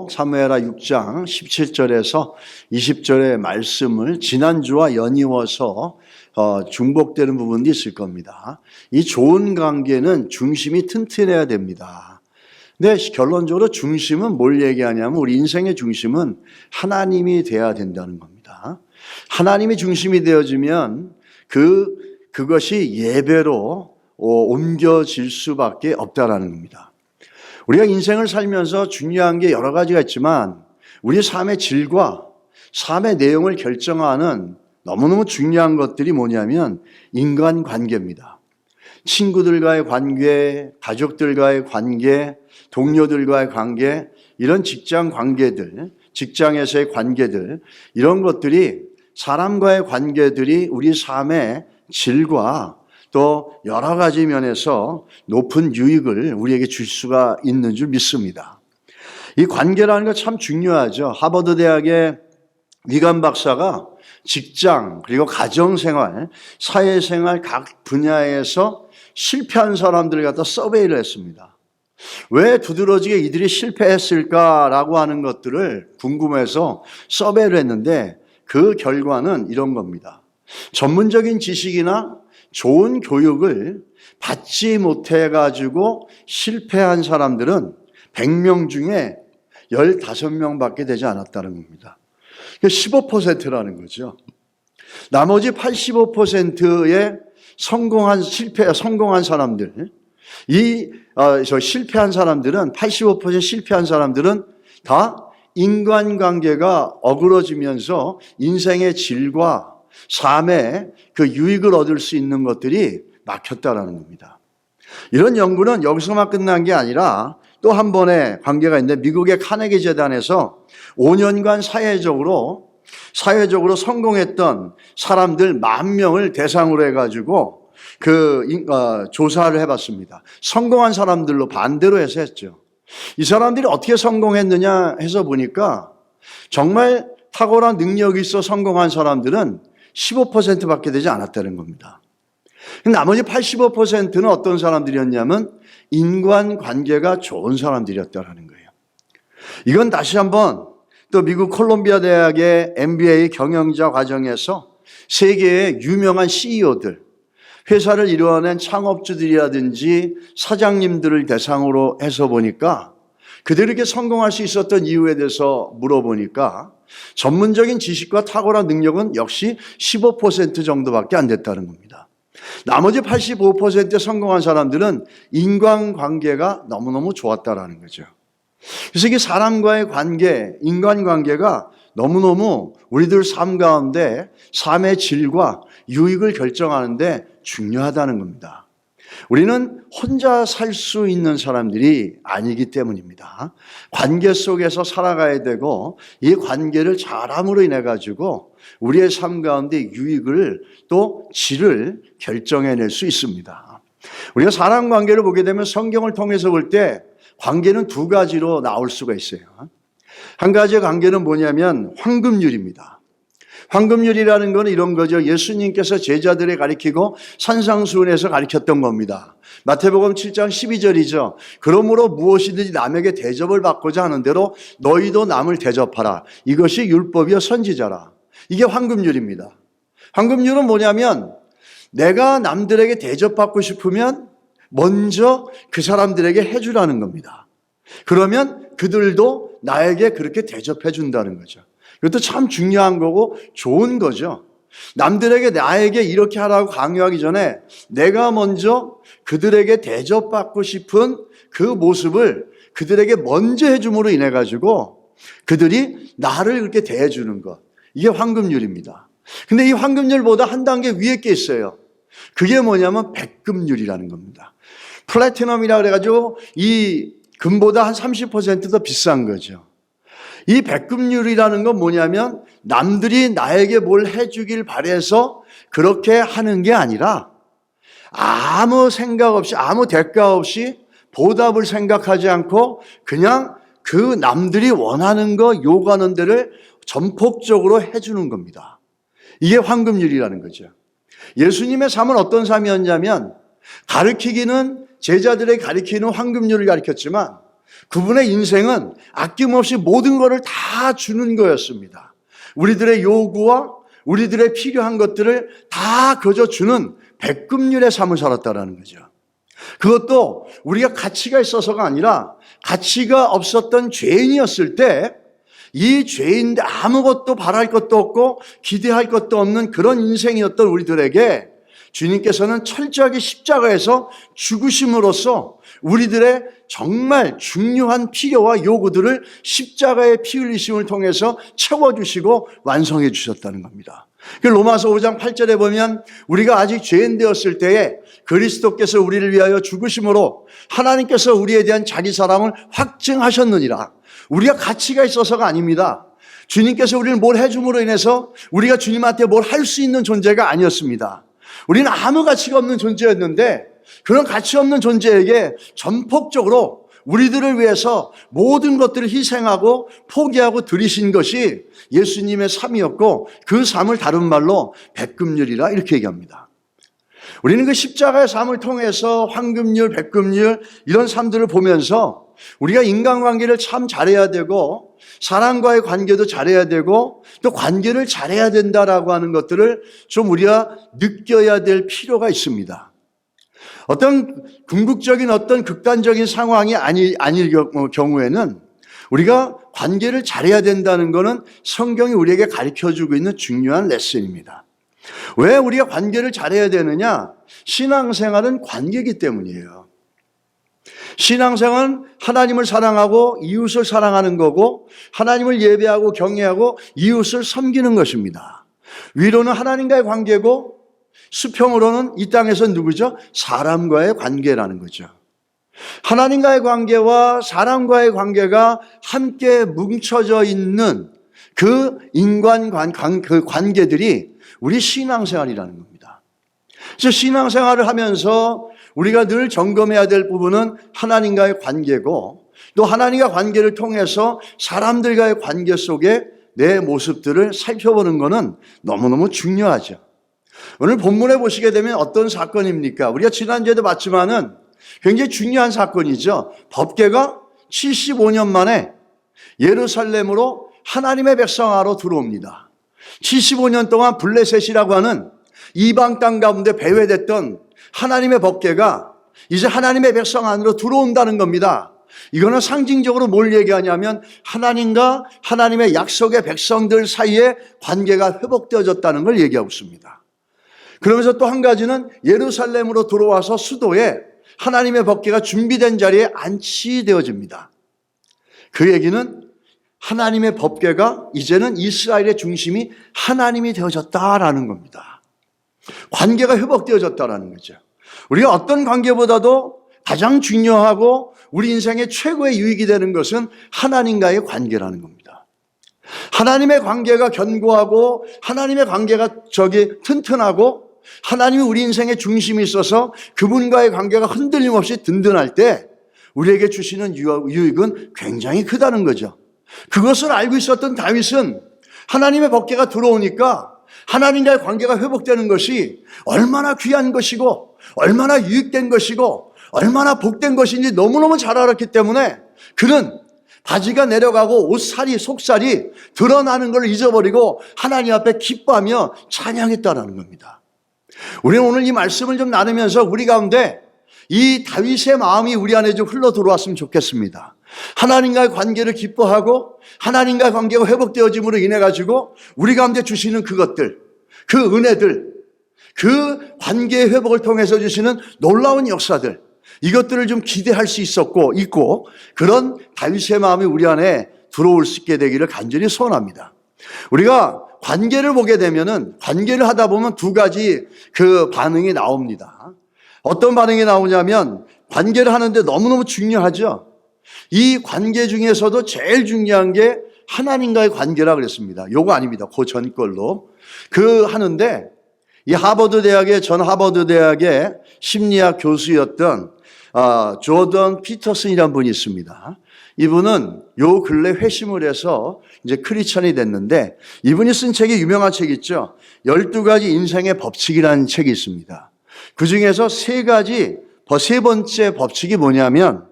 사무엘하 6장 17절에서 20절의 말씀을 지난주와 연이어서 중복되는 부분도 있을 겁니다. 이 좋은 관계는 중심이 튼튼해야 됩니다. 근데 결론적으로 중심은 뭘 얘기하냐면 우리 인생의 중심은 하나님이 돼야 된다는 겁니다. 하나님이 중심이 되어지면 그것이 예배로 옮겨질 수밖에 없다라는 겁니다. 우리가 인생을 살면서 중요한 게 여러 가지가 있지만 우리 삶의 질과 삶의 내용을 결정하는 너무너무 중요한 것들이 뭐냐면 인간관계입니다. 친구들과의 관계, 가족들과의 관계, 동료들과의 관계, 이런 직장 관계들, 직장에서의 관계들, 이런 것들이 사람과의 관계들이 우리 삶의 질과 또 여러 가지 면에서 높은 유익을 우리에게 줄 수가 있는 줄 믿습니다. 이 관계라는 거 참 중요하죠. 하버드 대학의 위관 박사가 직장 그리고 가정생활, 사회생활 각 분야에서 실패한 사람들을 갖다 서베이를 했습니다. 왜 두드러지게 이들이 실패했을까라고 하는 것들을 궁금해서 서베이를 했는데 그 결과는 이런 겁니다. 전문적인 지식이나 좋은 교육을 받지 못해가지고 실패한 사람들은 100명 중에 15명밖에 되지 않았다는 겁니다. 15%라는 거죠. 나머지 85%의 성공한 사람들, 실패한 사람들은 85% 실패한 사람들은 다 인간관계가 어그러지면서 인생의 질과 삶의 그 유익을 얻을 수 있는 것들이 막혔다라는 겁니다. 이런 연구는 여기서만 끝난 게 아니라 또 한 번의 관계가 있는데 미국의 카네기 재단에서 5년간 사회적으로 성공했던 사람들 10,000명을 대상으로 해가지고 조사를 해봤습니다. 성공한 사람들로 반대로 해서 했죠. 이 사람들이 어떻게 성공했느냐 해서 보니까 정말 탁월한 능력이 있어 성공한 사람들은 15%밖에 되지 않았다는 겁니다. 나머지 85%는 어떤 사람들이었냐면 인간관계가 좋은 사람들이었다는 거예요. 이건 다시 한번 또 미국 콜롬비아 대학의 MBA 경영자 과정에서 세계의 유명한 CEO들, 회사를 이루어낸 창업주들이라든지 사장님들을 대상으로 해서 보니까 그들에게 성공할 수 있었던 이유에 대해서 물어보니까 전문적인 지식과 탁월한 능력은 역시 15% 정도밖에 안 됐다는 겁니다. 나머지 85% 성공한 사람들은 인간관계가 너무너무 좋았다라는 거죠. 그래서 이게 사람과의 관계, 인간관계가 너무너무 우리들 삶 가운데 삶의 질과 유익을 결정하는데 중요하다는 겁니다. 우리는 혼자 살 수 있는 사람들이 아니기 때문입니다. 관계 속에서 살아가야 되고 이 관계를 잘함으로 인해 가지고 우리의 삶 가운데 유익을 또 질을 결정해낼 수 있습니다. 우리가 사람 관계를 보게 되면 성경을 통해서 볼 때 관계는 두 가지로 나올 수가 있어요. 한 가지의 관계는 뭐냐면 황금률입니다. 황금률이라는 건 이런 거죠. 예수님께서 제자들에 가리키고 산상수훈에서 가리켰던 겁니다. 마태복음 7장 12절이죠. 그러므로 무엇이든지 남에게 대접을 받고자 하는 대로 너희도 남을 대접하라. 이것이 율법이요 선지자라. 이게 황금률입니다. 황금률은 뭐냐면 내가 남들에게 대접받고 싶으면 먼저 그 사람들에게 해주라는 겁니다. 그러면 그들도 나에게 그렇게 대접해 준다는 거죠. 이것도 참 중요한 거고 좋은 거죠. 남들에게 나에게 이렇게 하라고 강요하기 전에 내가 먼저 그들에게 대접받고 싶은 그 모습을 그들에게 먼저 해줌으로 인해 가지고 그들이 나를 그렇게 대해주는 것. 이게 황금률입니다. 근데 이 황금률보다 한 단계 위에 게 있어요. 그게 뭐냐면 백금률이라는 겁니다. 플래티넘이라 그래가지고 이 금보다 한 30% 더 비싼 거죠. 이 백금률이라는 건 뭐냐면 남들이 나에게 뭘 해주길 바래서 그렇게 하는 게 아니라 아무 생각 없이 아무 대가 없이 보답을 생각하지 않고 그냥 그 남들이 원하는 거 요구하는 데를 전폭적으로 해주는 겁니다. 이게 황금률이라는 거죠. 예수님의 삶은 어떤 삶이었냐면 가르치기는 제자들에게 가르치는 황금률을 가르쳤지만 그분의 인생은 아낌없이 모든 것을 다 주는 거였습니다. 우리들의 요구와 우리들의 필요한 것들을 다 거저 주는 백금률의 삶을 살았다라는 거죠. 그것도 우리가 가치가 있어서가 아니라 가치가 없었던 죄인이었을 때 이 죄인데 아무것도 바랄 것도 없고 기대할 것도 없는 그런 인생이었던 우리들에게 주님께서는 철저하게 십자가에서 죽으심으로써 우리들의 정말 중요한 필요와 요구들을 십자가의 피 흘리심을 통해서 채워주시고 완성해 주셨다는 겁니다. 로마서 5장 8절에 보면 우리가 아직 죄인 되었을 때에 그리스도께서 우리를 위하여 죽으심으로 하나님께서 우리에 대한 자기 사랑을 확증하셨느니라. 우리가 가치가 있어서가 아닙니다. 주님께서 우리를 뭘 해줌으로 인해서 우리가 주님한테 뭘 할 수 있는 존재가 아니었습니다. 우리는 아무 가치가 없는 존재였는데 그런 가치 없는 존재에게 전폭적으로 우리들을 위해서 모든 것들을 희생하고 포기하고 들이신 것이 예수님의 삶이었고 그 삶을 다른 말로 백금률이라 이렇게 얘기합니다. 우리는 그 십자가의 삶을 통해서 황금률, 백금률 이런 삶들을 보면서 우리가 인간관계를 참 잘해야 되고 사람과의 관계도 잘해야 되고 또 관계를 잘해야 된다라고 하는 것들을 좀 우리가 느껴야 될 필요가 있습니다. 어떤 궁극적인 어떤 극단적인 상황이 아닐 경우에는 우리가 관계를 잘해야 된다는 것은 성경이 우리에게 가르쳐주고 있는 중요한 레슨입니다. 왜 우리가 관계를 잘해야 되느냐? 신앙생활은 관계이기 때문이에요. 신앙생활은 하나님을 사랑하고 이웃을 사랑하는 거고 하나님을 예배하고 경외하고 이웃을 섬기는 것입니다. 위로는 하나님과의 관계고 수평으로는 이 땅에서 누구죠? 사람과의 관계라는 거죠. 하나님과의 관계와 사람과의 관계가 함께 뭉쳐져 있는 그 그 관계들이 우리 신앙생활이라는 겁니다. 그래서 신앙생활을 하면서 우리가 늘 점검해야 될 부분은 하나님과의 관계고 또 하나님과 관계를 통해서 사람들과의 관계 속에 내 모습들을 살펴보는 것은 너무너무 중요하죠. 오늘 본문에 보시게 되면 어떤 사건입니까? 우리가 지난주에도 봤지만은 굉장히 중요한 사건이죠. 법궤가 75년 만에 예루살렘으로 하나님의 백성하러 들어옵니다. 75년 동안 블레셋이라고 하는 이방 땅 가운데 배회됐던 하나님의 법궤가 이제 하나님의 백성 안으로 들어온다는 겁니다. 이거는 상징적으로 뭘 얘기하냐면 하나님과 하나님의 약속의 백성들 사이에 관계가 회복되어졌다는 걸 얘기하고 있습니다. 그러면서 또 한 가지는 예루살렘으로 들어와서 수도에 하나님의 법궤가 준비된 자리에 안치되어집니다. 그 얘기는 하나님의 법궤가 이제는 이스라엘의 중심이 하나님이 되어졌다라는 겁니다. 관계가 회복되어졌다라는 거죠. 우리가 어떤 관계보다도 가장 중요하고 우리 인생의 최고의 유익이 되는 것은 하나님과의 관계라는 겁니다. 하나님의 관계가 견고하고 하나님의 관계가 튼튼하고 하나님이 우리 인생의 중심이 있어서 그분과의 관계가 흔들림 없이 든든할 때 우리에게 주시는 유익은 굉장히 크다는 거죠. 그것을 알고 있었던 다윗은 하나님의 법궤가 들어오니까 하나님과의 관계가 회복되는 것이 얼마나 귀한 것이고 얼마나 유익된 것이고 얼마나 복된 것인지 너무너무 잘 알았기 때문에 그는 바지가 내려가고 옷살이 속살이 드러나는 걸 잊어버리고 하나님 앞에 기뻐하며 찬양했다는 겁니다. 우리는 오늘 이 말씀을 좀 나누면서 우리 가운데 이 다윗의 마음이 우리 안에 좀 흘러 들어왔으면 좋겠습니다. 하나님과의 관계를 기뻐하고 하나님과의 관계가 회복되어짐으로 인해 가지고 우리 가운데 주시는 그것들, 그 은혜들, 그 관계의 회복을 통해서 주시는 놀라운 역사들, 이것들을 좀 기대할 수 있고 그런 다윗의 마음이 우리 안에 들어올 수 있게 되기를 간절히 소원합니다. 우리가 관계를 보게 되면은 관계를 하다 보면 두 가지 그 반응이 나옵니다. 어떤 반응이 나오냐면 관계를 하는데 너무너무 중요하죠. 이 관계 중에서도 제일 중요한 게 하나님과의 관계라 그랬습니다. 요거 아닙니다. 그 전 걸로. 하는데 이 전 하버드 대학의 심리학 교수였던 조던 피터슨이라는 분이 있습니다. 이분은 요 근래 회심을 해서 이제 크리스천이 됐는데 이분이 쓴 책이 유명한 책 있죠. 12가지 인생의 법칙이라는 책이 있습니다. 그 중에서 세 번째 법칙이 뭐냐면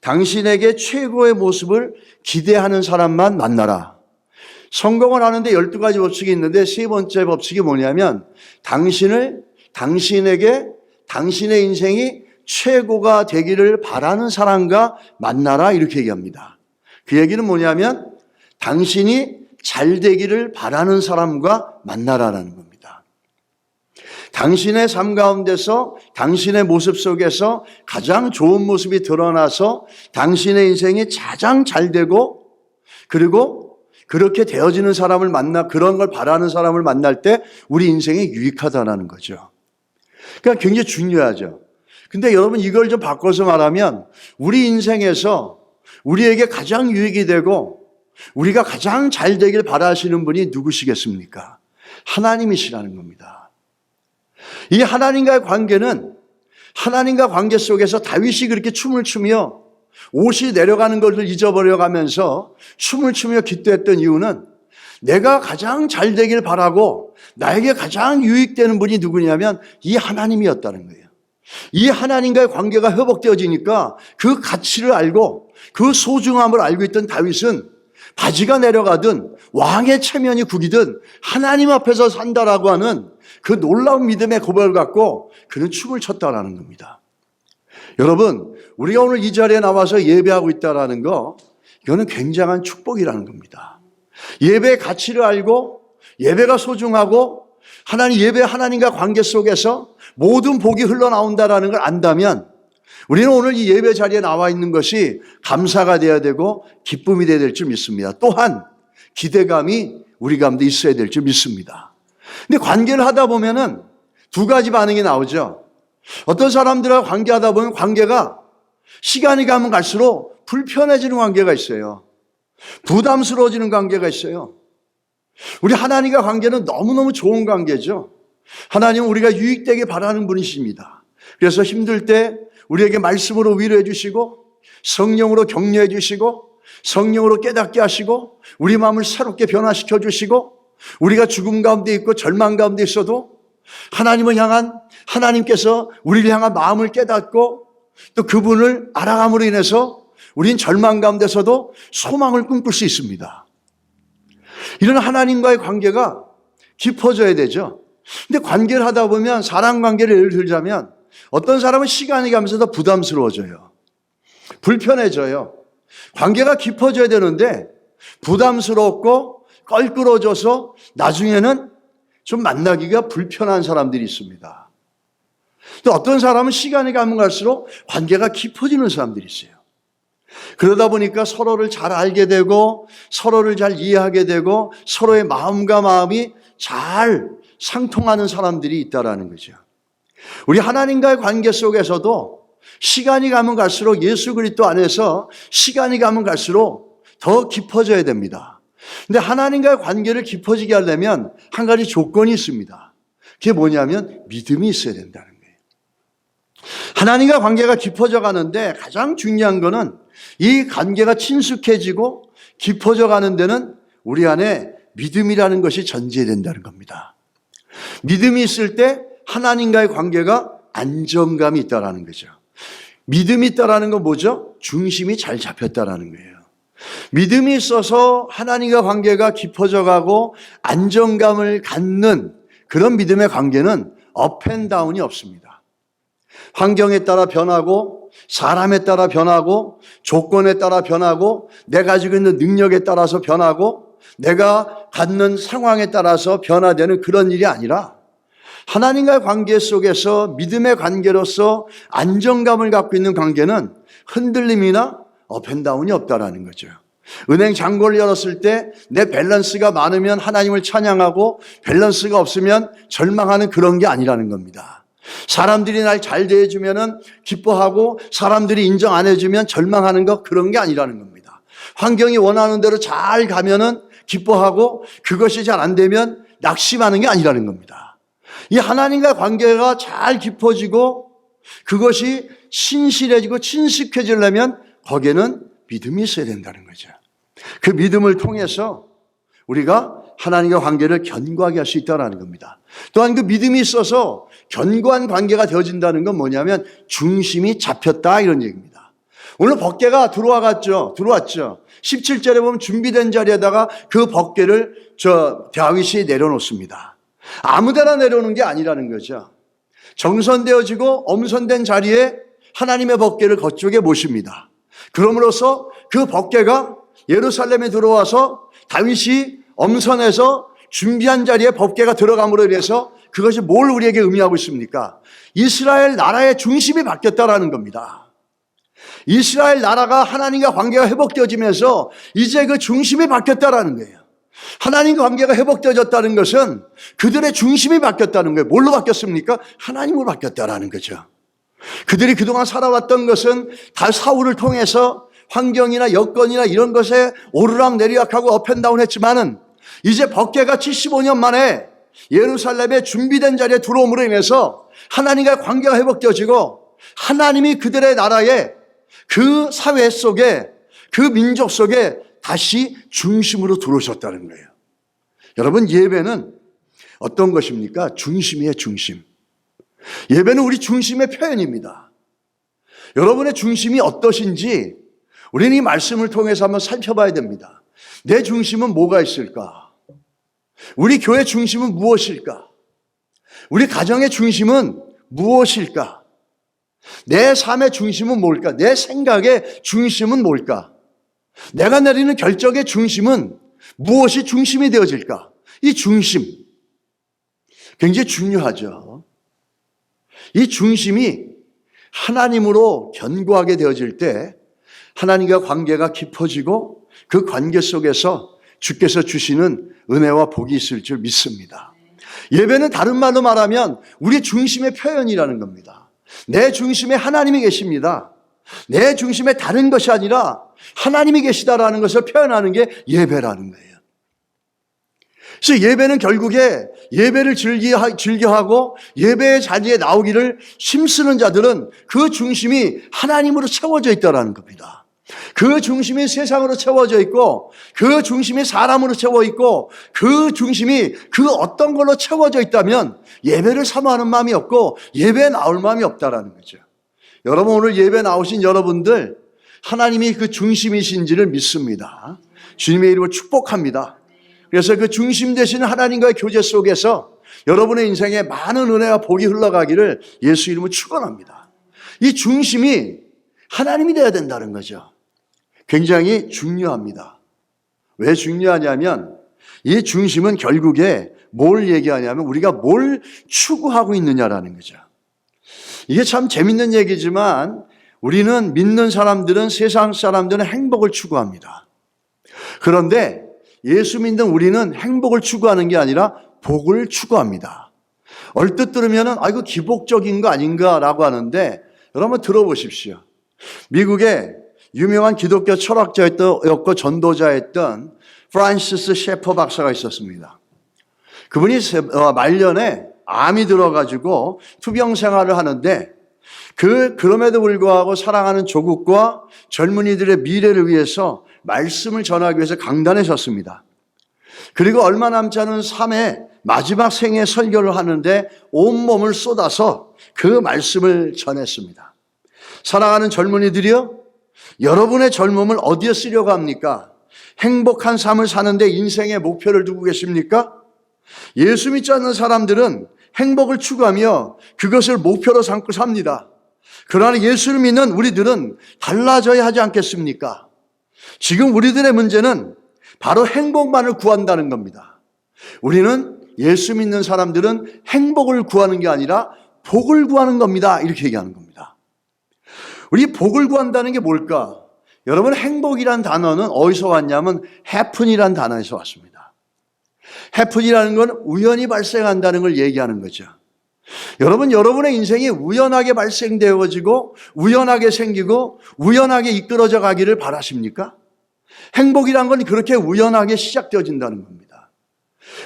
당신에게 최고의 모습을 기대하는 사람만 만나라. 성공을 하는데 12가지 법칙이 있는데 세 번째 법칙이 뭐냐면 당신에게 당신의 인생이 최고가 되기를 바라는 사람과 만나라 이렇게 얘기합니다. 그 얘기는 뭐냐면 당신이 잘 되기를 바라는 사람과 만나라라는 겁니다. 당신의 삶 가운데서 당신의 모습 속에서 가장 좋은 모습이 드러나서 당신의 인생이 가장 잘 되고 그리고 그렇게 되어지는 사람을 그런 걸 바라는 사람을 만날 때 우리 인생이 유익하다는 거죠. 그러니까 굉장히 중요하죠. 근데 여러분 이걸 좀 바꿔서 말하면 우리 인생에서 우리에게 가장 유익이 되고 우리가 가장 잘 되길 바라시는 분이 누구시겠습니까? 하나님이시라는 겁니다. 이 하나님과의 관계는 하나님과 관계 속에서 다윗이 그렇게 춤을 추며 옷이 내려가는 것을 잊어버려 가면서 춤을 추며 기도했던 이유는 내가 가장 잘 되길 바라고 나에게 가장 유익되는 분이 누구냐면 이 하나님이었다는 거예요. 이 하나님과의 관계가 회복되어지니까 그 가치를 알고 그 소중함을 알고 있던 다윗은 바지가 내려가든 왕의 체면이 구기든 하나님 앞에서 산다라고 하는 그 놀라운 믿음의 고백을 갖고 그는 춤을 췄다라는 겁니다. 여러분, 우리가 오늘 이 자리에 나와서 예배하고 있다라는 거 이거는 굉장한 축복이라는 겁니다. 예배의 가치를 알고 예배가 소중하고 하나님과 관계 속에서 모든 복이 흘러나온다라는 걸 안다면 우리는 오늘 이 예배 자리에 나와 있는 것이 감사가 되어야 되고 기쁨이 되어야 될 줄 믿습니다. 또한 기대감이 우리 가운데 있어야 될 줄 믿습니다. 근데 관계를 하다 보면은 두 가지 반응이 나오죠. 어떤 사람들과 관계하다 보면 관계가 시간이 가면 갈수록 불편해지는 관계가 있어요. 부담스러워지는 관계가 있어요. 우리 하나님과 관계는 너무너무 좋은 관계죠. 하나님은 우리가 유익되게 바라는 분이십니다. 그래서 힘들 때 우리에게 말씀으로 위로해 주시고 성령으로 격려해 주시고 성령으로 깨닫게 하시고 우리 마음을 새롭게 변화시켜 주시고 우리가 죽음 가운데 있고 절망 가운데 있어도 하나님께서 우리를 향한 마음을 깨닫고 또 그분을 알아감으로 인해서 우린 절망 가운데서도 소망을 꿈꿀 수 있습니다. 이런 하나님과의 관계가 깊어져야 되죠. 근데 관계를 하다 보면 사람 관계를 예를 들자면 어떤 사람은 시간이 가면서 더 부담스러워져요. 불편해져요. 관계가 깊어져야 되는데 부담스럽고 껄끄러져서 나중에는 좀 만나기가 불편한 사람들이 있습니다. 또 어떤 사람은 시간이 가면 갈수록 관계가 깊어지는 사람들이 있어요. 그러다 보니까 서로를 잘 알게 되고 서로를 잘 이해하게 되고 서로의 마음과 마음이 잘 상통하는 사람들이 있다라는 거죠. 우리 하나님과의 관계 속에서도 시간이 가면 갈수록 예수 그리스도 안에서 시간이 가면 갈수록 더 깊어져야 됩니다. 근데 하나님과의 관계를 깊어지게 하려면 한 가지 조건이 있습니다. 그게 뭐냐면 믿음이 있어야 된다는 거예요. 하나님과 관계가 깊어져 가는데 가장 중요한 거는 이 관계가 친숙해지고 깊어져 가는 데는 우리 안에 믿음이라는 것이 전제된다는 겁니다. 믿음이 있을 때 하나님과의 관계가 안정감이 있다라는 거죠. 믿음이 있다라는 건 뭐죠? 중심이 잘 잡혔다라는 거예요. 믿음이 있어서 하나님과 관계가 깊어져 가고 안정감을 갖는 그런 믿음의 관계는 업앤다운이 없습니다. 환경에 따라 변하고 사람에 따라 변하고 조건에 따라 변하고 내가 가지고 있는 능력에 따라서 변하고 내가 갖는 상황에 따라서 변화되는 그런 일이 아니라 하나님과의 관계 속에서 믿음의 관계로서 안정감을 갖고 있는 관계는 흔들림이나 업앤다운이 없다라는 거죠. 은행 잔고를 열었을 때 내 밸런스가 많으면 하나님을 찬양하고 밸런스가 없으면 절망하는 그런 게 아니라는 겁니다. 사람들이 날 잘 대해주면 기뻐하고 사람들이 인정 안 해주면 절망하는 거 그런 게 아니라는 겁니다. 환경이 원하는 대로 잘 가면은 기뻐하고 그것이 잘 안 되면 낙심하는 게 아니라는 겁니다. 이 하나님과 관계가 잘 깊어지고 그것이 신실해지고 친숙해지려면 거기에는 믿음이 있어야 된다는 거죠. 그 믿음을 통해서 우리가 하나님과 관계를 견고하게 할 수 있다는 겁니다. 또한 그 믿음이 있어서 견고한 관계가 되어진다는 건 뭐냐면 중심이 잡혔다 이런 얘기입니다. 오늘 법궤가 들어왔죠. 17절에 보면 준비된 자리에다가 그 법궤를 다윗이 내려놓습니다. 아무데나 내려오는 게 아니라는 거죠. 정선되어지고 엄선된 자리에 하나님의 법궤를 거쪽에 모십니다. 그럼으로써 그 법궤가 예루살렘에 들어와서 다윗이 엄선해서 준비한 자리에 법궤가 들어감으로 인해서 그것이 뭘 우리에게 의미하고 있습니까? 이스라엘 나라의 중심이 바뀌었다라는 겁니다. 이스라엘 나라가 하나님과 관계가 회복되어지면서 이제 그 중심이 바뀌었다라는 거예요. 하나님과 관계가 회복되어졌다는 것은 그들의 중심이 바뀌었다는 거예요. 뭘로 바뀌었습니까? 하나님으로 바뀌었다라는 거죠. 그들이 그동안 살아왔던 것은 다 사울을 통해서 환경이나 여건이나 이런 것에 오르락내리락하고 업앤다운 했지만은 이제 법궤가 75년 만에 예루살렘에 준비된 자리에 들어옴으로 인해서 하나님과 관계가 회복되어지고 하나님이 그들의 나라에 그 사회 속에 그 민족 속에 다시 중심으로 들어오셨다는 거예요. 여러분, 예배는 어떤 것입니까? 중심이에요, 중심. 예배는 우리 중심의 표현입니다. 여러분의 중심이 어떠신지 우리는 이 말씀을 통해서 한번 살펴봐야 됩니다. 내 중심은 뭐가 있을까? 우리 교회 중심은 무엇일까? 우리 가정의 중심은 무엇일까? 내 삶의 중심은 뭘까? 내 생각의 중심은 뭘까? 내가 내리는 결정의 중심은 무엇이 중심이 되어질까? 이 중심, 굉장히 중요하죠. 이 중심이 하나님으로 견고하게 되어질 때 하나님과 관계가 깊어지고 그 관계 속에서 주께서 주시는 은혜와 복이 있을 줄 믿습니다. 예배는 다른 말로 말하면 우리 중심의 표현이라는 겁니다. 내 중심에 하나님이 계십니다. 내 중심에 다른 것이 아니라 하나님이 계시다라는 것을 표현하는 게 예배라는 거예요. 그래서 예배는 결국에 예배를 즐겨하고 예배의 자리에 나오기를 힘쓰는 자들은 그 중심이 하나님으로 채워져 있다는 겁니다. 그 중심이 세상으로 채워져 있고 그 중심이 사람으로 채워 있고 그 중심이 그 어떤 걸로 채워져 있다면 예배를 사모하는 마음이 없고 예배에 나올 마음이 없다라는 거죠. 여러분, 오늘 예배 나오신 여러분들 하나님이 그 중심이신지를 믿습니다. 주님의 이름으로 축복합니다. 그래서 그 중심 되신 하나님과의 교제 속에서 여러분의 인생에 많은 은혜와 복이 흘러가기를 예수 이름으로 축원합니다. 이 중심이 하나님이 되어야 된다는 거죠. 굉장히 중요합니다. 왜 중요하냐면 이 중심은 결국에 뭘 얘기하냐면 우리가 뭘 추구하고 있느냐라는 거죠. 이게 참 재밌는 얘기지만 우리는 믿는 사람들은 세상 사람들은 행복을 추구합니다. 그런데 예수 믿는 우리는 행복을 추구하는 게 아니라 복을 추구합니다. 얼뜻 들으면 이거 기복적인 거 아닌가라고 하는데 여러분 들어보십시오. 미국의 유명한 기독교 철학자였고 전도자였던 프란시스 셰퍼 박사가 있었습니다. 그분이 말년에 암이 들어가지고 투병 생활을 하는데 그럼에도 불구하고 사랑하는 조국과 젊은이들의 미래를 위해서 말씀을 전하기 위해서 강단에 섰습니다. 그리고 얼마 남지 않은 삶의 마지막 생애 설교를 하는데 온몸을 쏟아서 그 말씀을 전했습니다. 사랑하는 젊은이들이요, 여러분의 젊음을 어디에 쓰려고 합니까? 행복한 삶을 사는데 인생의 목표를 두고 계십니까? 예수 믿지 않는 사람들은 행복을 추구하며 그것을 목표로 삼고 삽니다. 그러나 예수를 믿는 우리들은 달라져야 하지 않겠습니까? 지금 우리들의 문제는 바로 행복만을 구한다는 겁니다. 우리는 예수 믿는 사람들은 행복을 구하는 게 아니라 복을 구하는 겁니다. 이렇게 얘기하는 겁니다. 우리 복을 구한다는 게 뭘까? 여러분, 행복이란 단어는 어디서 왔냐면 happen이란 단어에서 왔습니다. happen이라는 건 우연히 발생한다는 걸 얘기하는 거죠. 여러분, 여러분의 인생이 우연하게 발생되어지고 우연하게 생기고 우연하게 이끌어져 가기를 바라십니까? 행복이란 건 그렇게 우연하게 시작되어진다는 겁니다.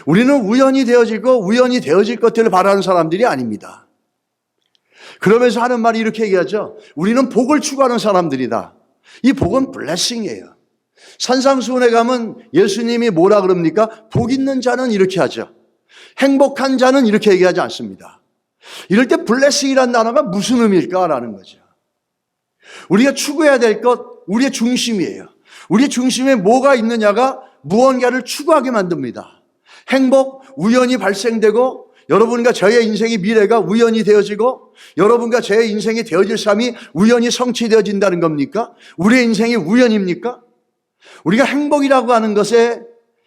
우리는 우연히 되어지고 우연히 되어질 것들을 바라는 사람들이 아닙니다. 그러면서 하는 말이 이렇게 얘기하죠. 우리는 복을 추구하는 사람들이다. 이 복은 블레싱이에요. 산상수훈에 가면 예수님이 뭐라 그럽니까? 복 있는 자는 이렇게 하죠. 행복한 자는 이렇게 얘기하지 않습니다. 이럴 때 블레싱이라는 단어가 무슨 의미일까라는 거죠. 우리가 추구해야 될 것, 우리의 중심이에요. 우리의 중심에 뭐가 있느냐가 무언가를 추구하게 만듭니다. 행복, 우연히 발생되고, 여러분과 저의 인생의 미래가 우연히 되어지고, 여러분과 제 인생이 되어질 삶이 우연히 성취되어진다는 겁니까? 우리의 인생이 우연입니까? 우리가 행복이라고 하는 것에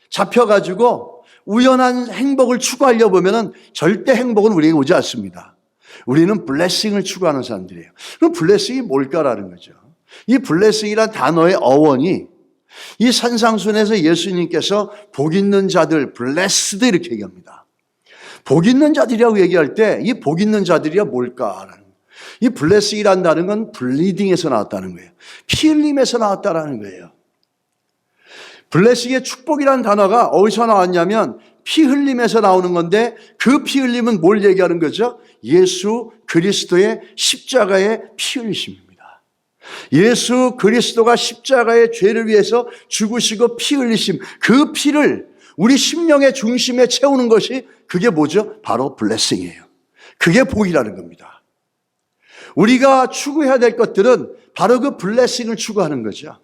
잡혀가지고 우연한 행복을 추구하려고 보면은 절대 행복은 우리에게 오지 않습니다. 우리는 블레싱을 추구하는 사람들이에요. 그럼 블레싱이 뭘까라는 거죠. 이 블레싱이란 단어의 어원이 이 산상순에서 예수님께서 복 있는 자들, 블레스드 이렇게 얘기합니다. 복 있는 자들이라고 얘기할 때 이 복 있는 자들이야 뭘까라는 거예요. 이 블레싱이란 단어는 건 블리딩에서 나왔다는 거예요. 피 흘림에서 나왔다는 거예요. 블레싱의 축복이라는 단어가 어디서 나왔냐면 피 흘림에서 나오는 건데 그 피 흘림은 뭘 얘기하는 거죠? 예수 그리스도의 십자가의 피 흘리심입니다. 예수 그리스도가 십자가의 죄를 위해서 죽으시고 피 흘리심, 그 피를 우리 심령의 중심에 채우는 것이 그게 뭐죠? 바로 블레싱이에요. 그게 복이라는 겁니다. 우리가 추구해야 될 것들은 바로 그 블레싱을 추구하는 거죠.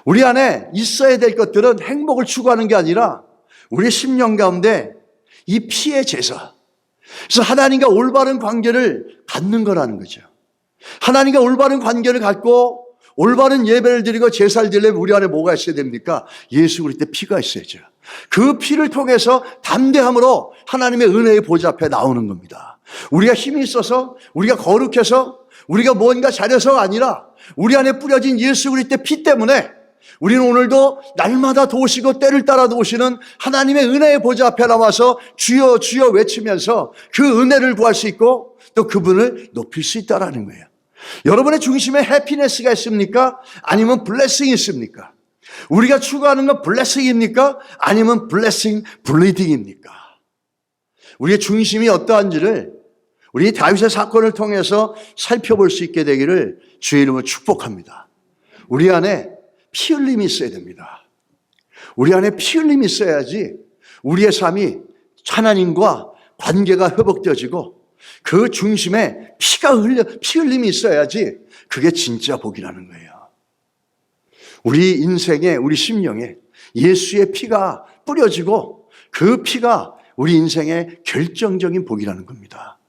우리 안에 있어야 될 것들은 행복을 추구하는 게 아니라 우리 심령 가운데 이 피의 제사, 그래서 하나님과 올바른 관계를 갖는 거라는 거죠. 하나님과 올바른 관계를 갖고 올바른 예배를 드리고 제사를 드리려면 우리 안에 뭐가 있어야 됩니까? 예수 그리스도의 피가 있어야죠. 그 피를 통해서 담대함으로 하나님의 은혜의 보좌 앞에 나오는 겁니다. 우리가 힘이 있어서, 우리가 거룩해서, 우리가 뭔가 잘해서가 아니라 우리 안에 뿌려진 예수 그리스도의 피 때문에 우리는 오늘도 날마다 도우시고 때를 따라 도우시는 하나님의 은혜의 보좌 앞에 나와서 주여 주여 외치면서 그 은혜를 구할 수 있고 또 그분을 높일 수 있다는 거예요. 여러분의 중심에 해피니스가 있습니까? 아니면 블레싱이 있습니까? 우리가 추구하는 건 블레싱입니까? 아니면 블레싱 블리딩입니까? 우리의 중심이 어떠한지를 우리 다윗의 사건을 통해서 살펴볼 수 있게 되기를 주의 이름으로 축복합니다. 우리 안에 피 흘림이 있어야 됩니다. 우리 안에 피 흘림이 있어야지 우리의 삶이 하나님과 관계가 회복되어지고 그 중심에 피 흘림이 있어야지 그게 진짜 복이라는 거예요. 우리 인생에, 우리 심령에 예수의 피가 뿌려지고 그 피가 우리 인생의 결정적인 복이라는 겁니다.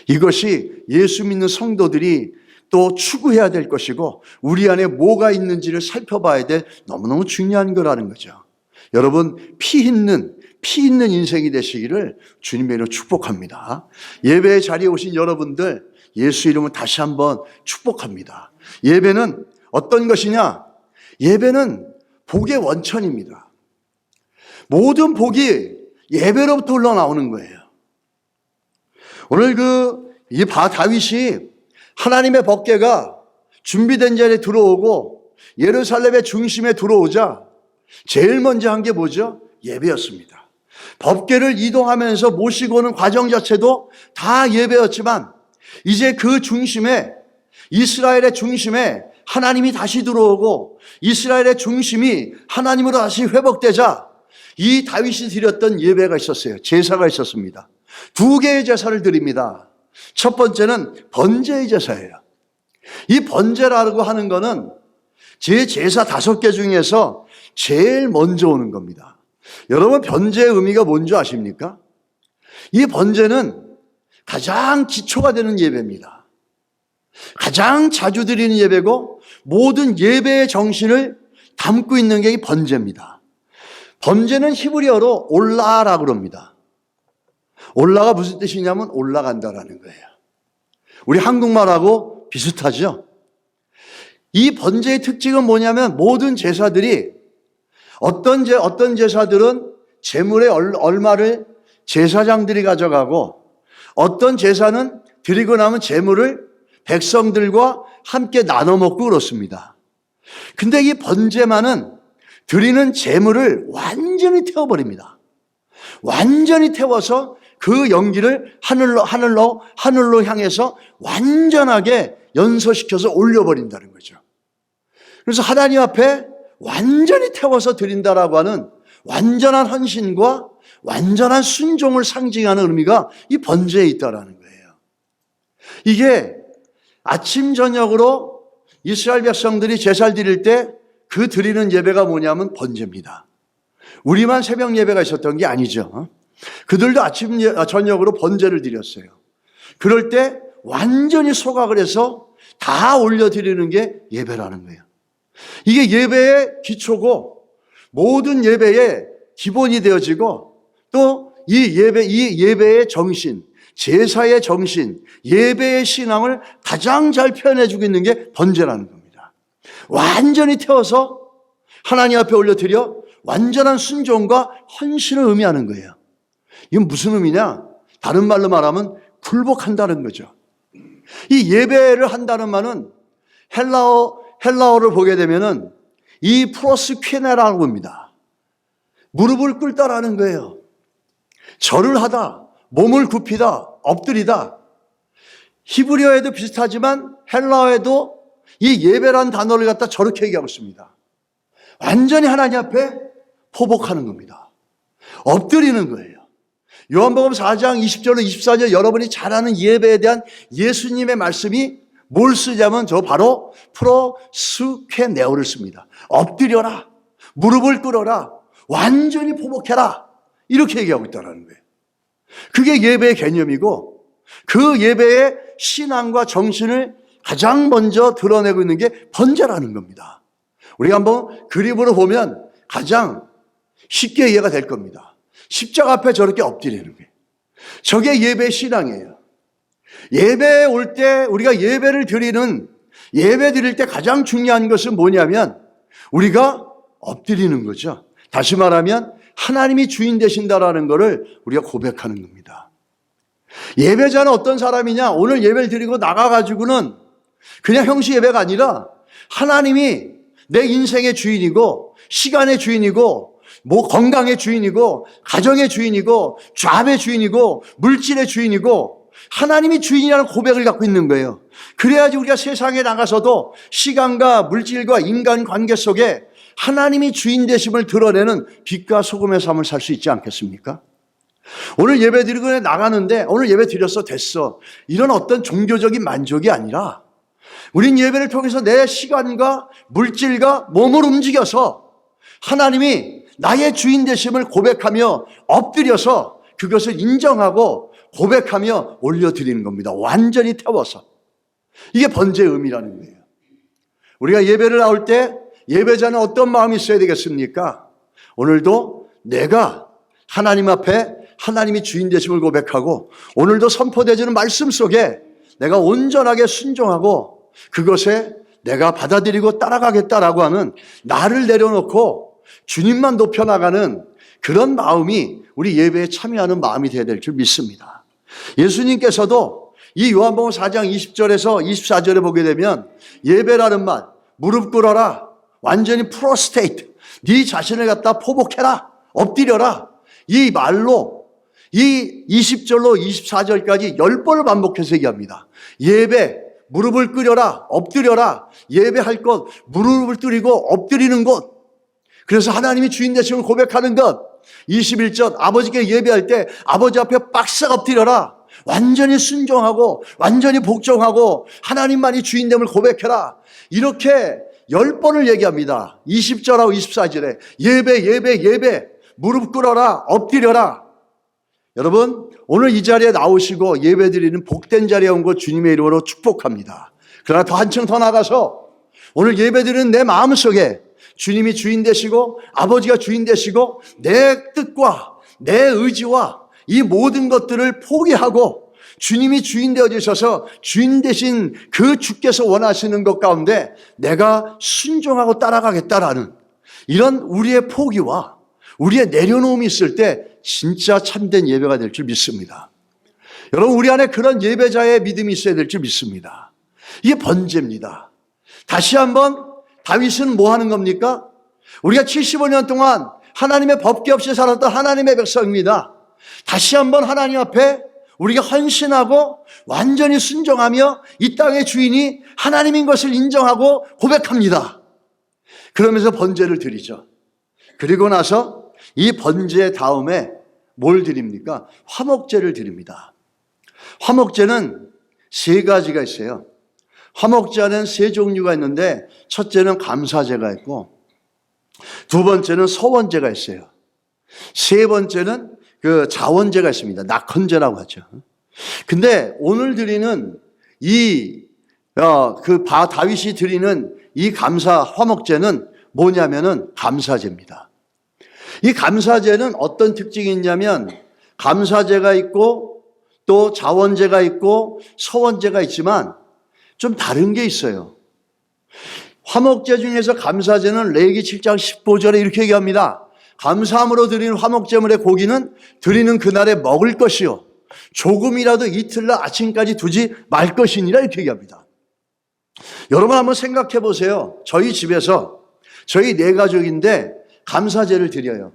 이것이 예수 믿는 성도들이 또 추구해야 될 것이고 우리 안에 뭐가 있는지를 살펴봐야 될 너무너무 중요한 거라는 거죠. 여러분 피 있는 인생이 되시기를 주님의 이름으로 축복합니다. 예배의 자리에 오신 여러분들 예수 이름으로 다시 한번 축복합니다. 예배는 어떤 것이냐? 예배는 복의 원천입니다. 모든 복이 예배로부터 흘러나오는 거예요. 오늘 다윗이 하나님의 법궤가 준비된 자리에 들어오고 예루살렘의 중심에 들어오자 제일 먼저 한 게 뭐죠? 예배였습니다. 법궤를 이동하면서 모시고 오는 과정 자체도 다 예배였지만 이제 그 중심에 이스라엘의 중심에 하나님이 다시 들어오고 이스라엘의 중심이 하나님으로 다시 회복되자 이 다윗이 드렸던 예배가 있었어요. 제사가 있었습니다. 2개의 제사를 드립니다. 첫 번째는 번제의 제사예요. 이 번제라고 하는 거는 제 제사 5개 중에서 제일 먼저 오는 겁니다. 여러분 번제의 의미가 뭔지 아십니까? 이 번제는 가장 기초가 되는 예배입니다. 가장 자주 드리는 예배고 모든 예배의 정신을 담고 있는 게 이 번제입니다. 번제는 히브리어로 올라라고 합니다. 올라가 무슨 뜻이냐면 올라간다라는 거예요. 우리 한국말하고 비슷하죠? 이 번제의 특징은 뭐냐면 모든 제사들이 어떤 제사들은 제물의 얼마를 제사장들이 가져가고 어떤 제사는 드리고 나면 제물을 백성들과 함께 나눠 먹고 그렇습니다. 근데 이 번제만은 드리는 제물을 완전히 태워버립니다. 완전히 태워서 그 연기를 하늘로 향해서 완전하게 연소시켜서 올려버린다는 거죠. 그래서 하나님 앞에 완전히 태워서 드린다라고 하는 완전한 헌신과 완전한 순종을 상징하는 의미가 이 번제에 있다라는 거예요. 이게 아침 저녁으로 이스라엘 백성들이 제사를 드릴 때 그 드리는 예배가 뭐냐면 번제입니다. 우리만 새벽 예배가 있었던 게 아니죠. 그들도 아침 저녁으로 번제를 드렸어요. 그럴 때 완전히 소각을 해서 다 올려드리는 게 예배라는 거예요. 이게 예배의 기초고 모든 예배의 기본이 되어지고 또 이 예배의 정신, 제사의 정신, 예배의 신앙을 가장 잘 표현해주고 있는 게 번제라는 겁니다. 완전히 태워서 하나님 앞에 올려드려 완전한 순종과 헌신을 의미하는 거예요. 이건 무슨 의미냐? 다른 말로 말하면 굴복한다는 거죠. 이 예배를 한다는 말은 헬라어를 보게 되면은 이 프로스퀴네라고 합니다. 무릎을 꿇다라는 거예요. 절을 하다, 몸을 굽히다, 엎드리다. 히브리어에도 비슷하지만 헬라어에도 이 예배란 단어를 갖다 저렇게 얘기하고 있습니다. 완전히 하나님 앞에 포복하는 겁니다. 엎드리는 거예요. 요한복음 4장 20절로 24절 여러분이 잘 아는 예배에 대한 예수님의 말씀이 뭘 쓰냐면 저 바로 프로스케네오를 씁니다. 엎드려라, 무릎을 꿇어라, 완전히 포복해라, 이렇게 얘기하고 있다는 거예요. 그게 예배의 개념이고 그 예배의 신앙과 정신을 가장 먼저 드러내고 있는 게 번제라는 겁니다. 우리가 한번 그림으로 보면 가장 쉽게 이해가 될 겁니다. 십자가 앞에 저렇게 엎드리는 거예요. 저게 예배의 신앙이에요. 예배에 올 때 우리가 예배 드릴 때 가장 중요한 것은 뭐냐면 우리가 엎드리는 거죠. 다시 말하면 하나님이 주인 되신다라는 것을 우리가 고백하는 겁니다. 예배자는 어떤 사람이냐? 오늘 예배를 드리고 나가가지고는 그냥 형식 예배가 아니라 하나님이 내 인생의 주인이고 시간의 주인이고 건강의 주인이고 가정의 주인이고 잡의 주인이고 물질의 주인이고 하나님이 주인이라는 고백을 갖고 있는 거예요. 그래야지 우리가 세상에 나가서도 시간과 물질과 인간관계 속에 하나님이 주인 되심을 드러내는 빛과 소금의 삶을 살 수 있지 않겠습니까? 오늘 예배 드리고 나가는데 오늘 예배 드렸어 됐어 이런 어떤 종교적인 만족이 아니라 우린 예배를 통해서 내 시간과 물질과 몸을 움직여서 하나님이 나의 주인 되심을 고백하며 엎드려서 그것을 인정하고 고백하며 올려드리는 겁니다. 완전히 태워서. 이게 번제의 의미라는 거예요. 우리가 예배를 나올 때 예배자는 어떤 마음이 있어야 되겠습니까? 오늘도 내가 하나님 앞에 하나님이 주인 되심을 고백하고 오늘도 선포되어지는 말씀 속에 내가 온전하게 순종하고 그것에 내가 받아들이고 따라가겠다라고 하는 나를 내려놓고 주님만 높여나가는 그런 마음이 우리 예배에 참여하는 마음이 되어야 될 줄 믿습니다. 예수님께서도 이 요한복음 4장 20절에서 24절에 보게 되면 예배라는 말, 무릎 꿇어라, 완전히 프로스테이트, 네 자신을 갖다 포복해라, 엎드려라, 이 말로 이 20절로 24절까지 10번을 반복해서 얘기합니다. 예배, 무릎을 꿇어라, 엎드려라, 예배할 것, 무릎을 꿇이고 엎드리는 것. 그래서 하나님이 주인 되심을 고백하는 것. 21절 아버지께 예배할 때 아버지 앞에 빡싹 엎드려라. 완전히 순종하고 완전히 복종하고 하나님만이 주인됨을 고백해라. 이렇게 10번을 얘기합니다. 20절하고 24절에 예배, 무릎 꿇어라, 엎드려라. 여러분 오늘 이 자리에 나오시고 예배드리는 복된 자리에 온 것 주님의 이름으로 축복합니다. 그러나 더 한층 더 나가서 오늘 예배드리는 내 마음속에 주님이 주인 되시고 아버지가 주인 되시고 내 뜻과 내 의지와 이 모든 것들을 포기하고 주님이 주인 되어주셔서 주인 되신 그 주께서 원하시는 것 가운데 내가 순종하고 따라가겠다라는 이런 우리의 포기와 우리의 내려놓음이 있을 때 진짜 참된 예배가 될 줄 믿습니다. 여러분 우리 안에 그런 예배자의 믿음이 있어야 될 줄 믿습니다. 이게 번제입니다. 다시 한번 다윗은 뭐 하는 겁니까? 우리가 75년 동안 하나님의 법궤 없이 살았던 하나님의 백성입니다. 다시 한번 하나님 앞에 우리가 헌신하고 완전히 순종하며 이 땅의 주인이 하나님인 것을 인정하고 고백합니다. 그러면서 번제를 드리죠. 그리고 나서 이 번제 다음에 뭘 드립니까? 화목제를 드립니다. 화목제는 세 가지가 있어요. 화목제는 세 종류가 있는데 첫째는 감사제가 있고 두 번째는 서원제가 있어요. 세 번째는 그 자원제가 있습니다. 낙헌제라고 하죠. 근데 오늘 드리는 다윗이 드리는 이 화목제는 뭐냐면은 감사제입니다. 이 감사제는 어떤 특징이 있냐면 감사제가 있고 또 자원제가 있고 서원제가 있지만 좀 다른 게 있어요. 화목제 중에서 감사제는 레위기 7장 15절에 이렇게 얘기합니다. 감사함으로 드리는 화목제물의 고기는 드리는 그날에 먹을 것이요 조금이라도 이틀날 아침까지 두지 말 것이니라 이렇게 얘기합니다. 여러분 한번 생각해 보세요. 저희 집에서 저희 네 가족인데 감사제를 드려요.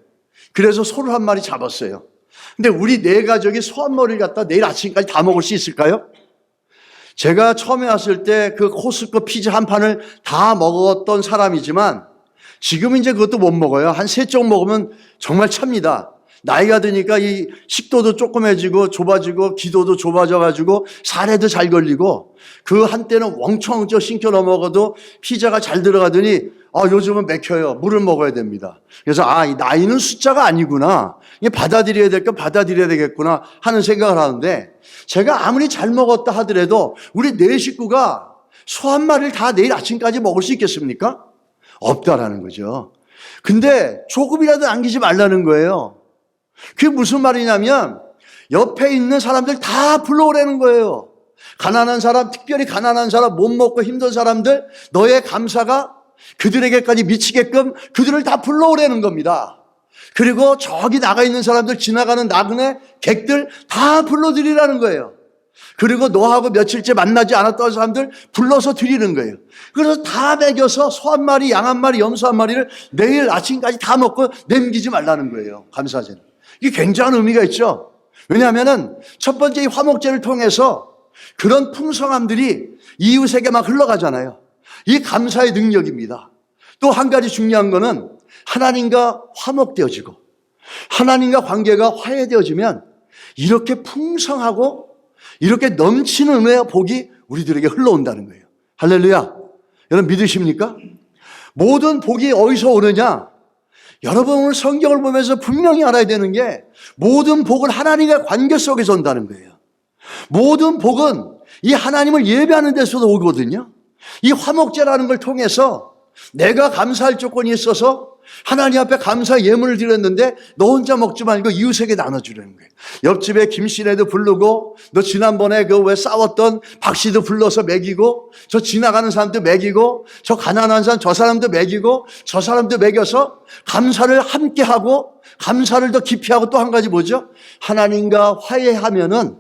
그래서 소를 한 마리 잡았어요. 근데 우리 네 가족이 소 한 마리를 갖다 내일 아침까지 다 먹을 수 있을까요? 제가 처음에 왔을 때 그 코스코 피자 한 판을 다 먹었던 사람이지만 지금은 이제 그것도 못 먹어요. 한 세 쪽 먹으면 정말 찹니다. 나이가 드니까 이 식도도 조그매지고 좁아지고 기도도 좁아져가지고 살에도 잘 걸리고 그 한때는 웡청왕청 신겨 넘어가도 피자가 잘 들어가더니 요즘은 맥혀요. 물을 먹어야 됩니다. 그래서 이 나이는 숫자가 아니구나. 이게 받아들여야 될 건 받아들여야 되겠구나 하는 생각을 하는데 제가 아무리 잘 먹었다 하더라도 우리 네 식구가 소 한 마리를 다 내일 아침까지 먹을 수 있겠습니까? 없다라는 거죠. 근데 조금이라도 남기지 말라는 거예요. 그게 무슨 말이냐면 옆에 있는 사람들 다 불러오라는 거예요. 가난한 사람, 특별히 가난한 사람, 못 먹고 힘든 사람들, 너의 감사가 그들에게까지 미치게끔 그들을 다 불러오라는 겁니다. 그리고 저기 나가 있는 사람들, 지나가는 나그네 객들 다 불러드리라는 거예요. 그리고 너하고 며칠째 만나지 않았던 사람들 불러서 드리는 거예요. 그래서 다 먹여서 소 한 마리, 양 한 마리, 염소 한 마리를 내일 아침까지 다 먹고 남기지 말라는 거예요. 감사제는. 이게 굉장한 의미가 있죠. 왜냐하면은 첫 번째 이 화목제를 통해서 그런 풍성함들이 이웃에게 막 흘러가잖아요. 이 감사의 능력입니다. 또 한 가지 중요한 거는 하나님과 화목되어지고 하나님과 관계가 화해되어지면 이렇게 풍성하고 이렇게 넘치는 은혜와 복이 우리들에게 흘러온다는 거예요. 할렐루야. 여러분 믿으십니까? 모든 복이 어디서 오느냐? 여러분 오늘 성경을 보면서 분명히 알아야 되는 게 모든 복은 하나님과 관계 속에서 온다는 거예요. 모든 복은 이 하나님을 예배하는 데서도 오거든요. 이 화목제라는 걸 통해서 내가 감사할 조건이 있어서 하나님 앞에 감사 예물을 드렸는데 너 혼자 먹지 말고 이웃에게 나눠주라는 거예요. 옆집에 김씨네도 부르고 너 지난번에 그 왜 싸웠던 박씨도 불러서 먹이고 저 지나가는 사람도 먹이고 저 가난한 사람 저 사람도 먹이고 저 사람도 먹여서 감사를 함께 하고 감사를 더 깊이 하고 또 한 가지 뭐죠? 하나님과 화해하면은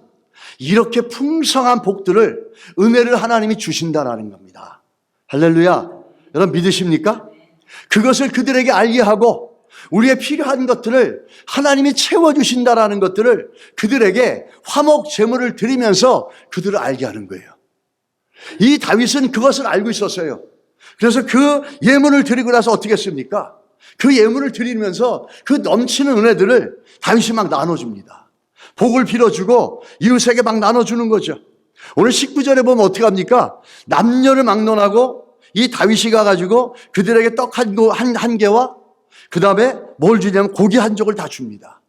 이렇게 풍성한 복들을 은혜를 하나님이 주신다라는 겁니다. 할렐루야. 여러분 믿으십니까? 그것을 그들에게 알게 하고 우리의 필요한 것들을 하나님이 채워주신다라는 것들을 그들에게 화목 제물을 드리면서 그들을 알게 하는 거예요. 이 다윗은 그것을 알고 있었어요. 그래서 그 예물을 드리고 나서 어떻게 했습니까? 그 예물을 드리면서 그 넘치는 은혜들을 다윗이 막 나눠줍니다. 복을 빌어주고 이웃에게 막 나눠주는 거죠. 오늘 19절에 보면 어떻게 합니까? 남녀를 막론하고 이 다윗이 가가지고 그들에게 떡 한 개와 그 다음에 뭘 주냐면 고기 한 족을 다 줍니다.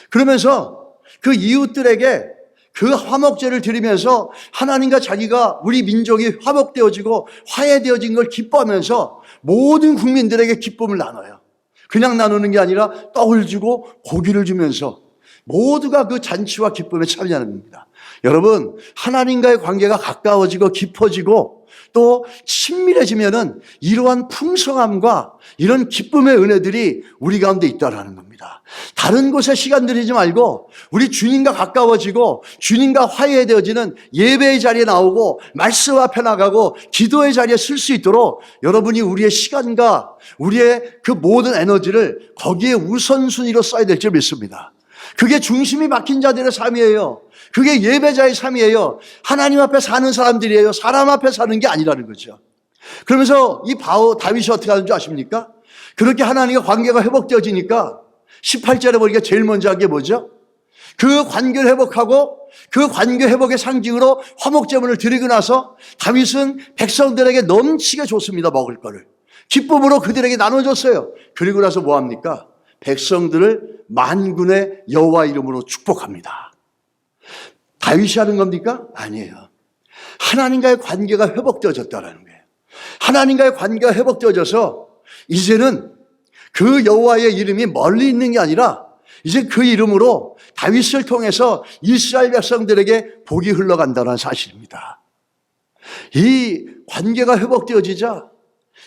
그러면서 그 이웃들에게 그 화목제를 드리면서 하나님과 자기가 우리 민족이 화목되어지고 화해되어진 걸 기뻐하면서 모든 국민들에게 기쁨을 나눠요. 그냥 나누는 게 아니라 떡을 주고 고기를 주면서 모두가 그 잔치와 기쁨에 참여하는 겁니다. 여러분 하나님과의 관계가 가까워지고 깊어지고 또 친밀해지면은 이러한 풍성함과 이런 기쁨의 은혜들이 우리 가운데 있다라는 겁니다. 다른 곳에 시간 들이지 말고 우리 주님과 가까워지고 주님과 화해되어지는 예배의 자리에 나오고 말씀 앞에 나가고 기도의 자리에 쓸 수 있도록 여러분이 우리의 시간과 우리의 그 모든 에너지를 거기에 우선순위로 써야 될 줄 믿습니다. 그게 중심이 박힌 자들의 삶이에요. 그게 예배자의 삶이에요. 하나님 앞에 사는 사람들이에요. 사람 앞에 사는 게 아니라는 거죠. 그러면서 이 다윗이 어떻게 하는 줄 아십니까? 그렇게 하나님과 관계가 회복되어지니까 18절에 보니까 제일 먼저 한 게 뭐죠? 그 관계를 회복하고 그 관계 회복의 상징으로 화목제물을 드리고 나서 다윗은 백성들에게 넘치게 줬습니다. 먹을 거를. 기쁨으로 그들에게 나눠줬어요. 그리고 나서 뭐합니까? 백성들을 만군의 여호와 이름으로 축복합니다. 다윗이 하는 겁니까? 아니에요. 하나님과의 관계가 회복되어졌다는 거예요. 하나님과의 관계가 회복되어져서 이제는 그 여호와의 이름이 멀리 있는 게 아니라 이제 그 이름으로 다윗을 통해서 이스라엘 백성들에게 복이 흘러간다는 사실입니다. 이 관계가 회복되어지자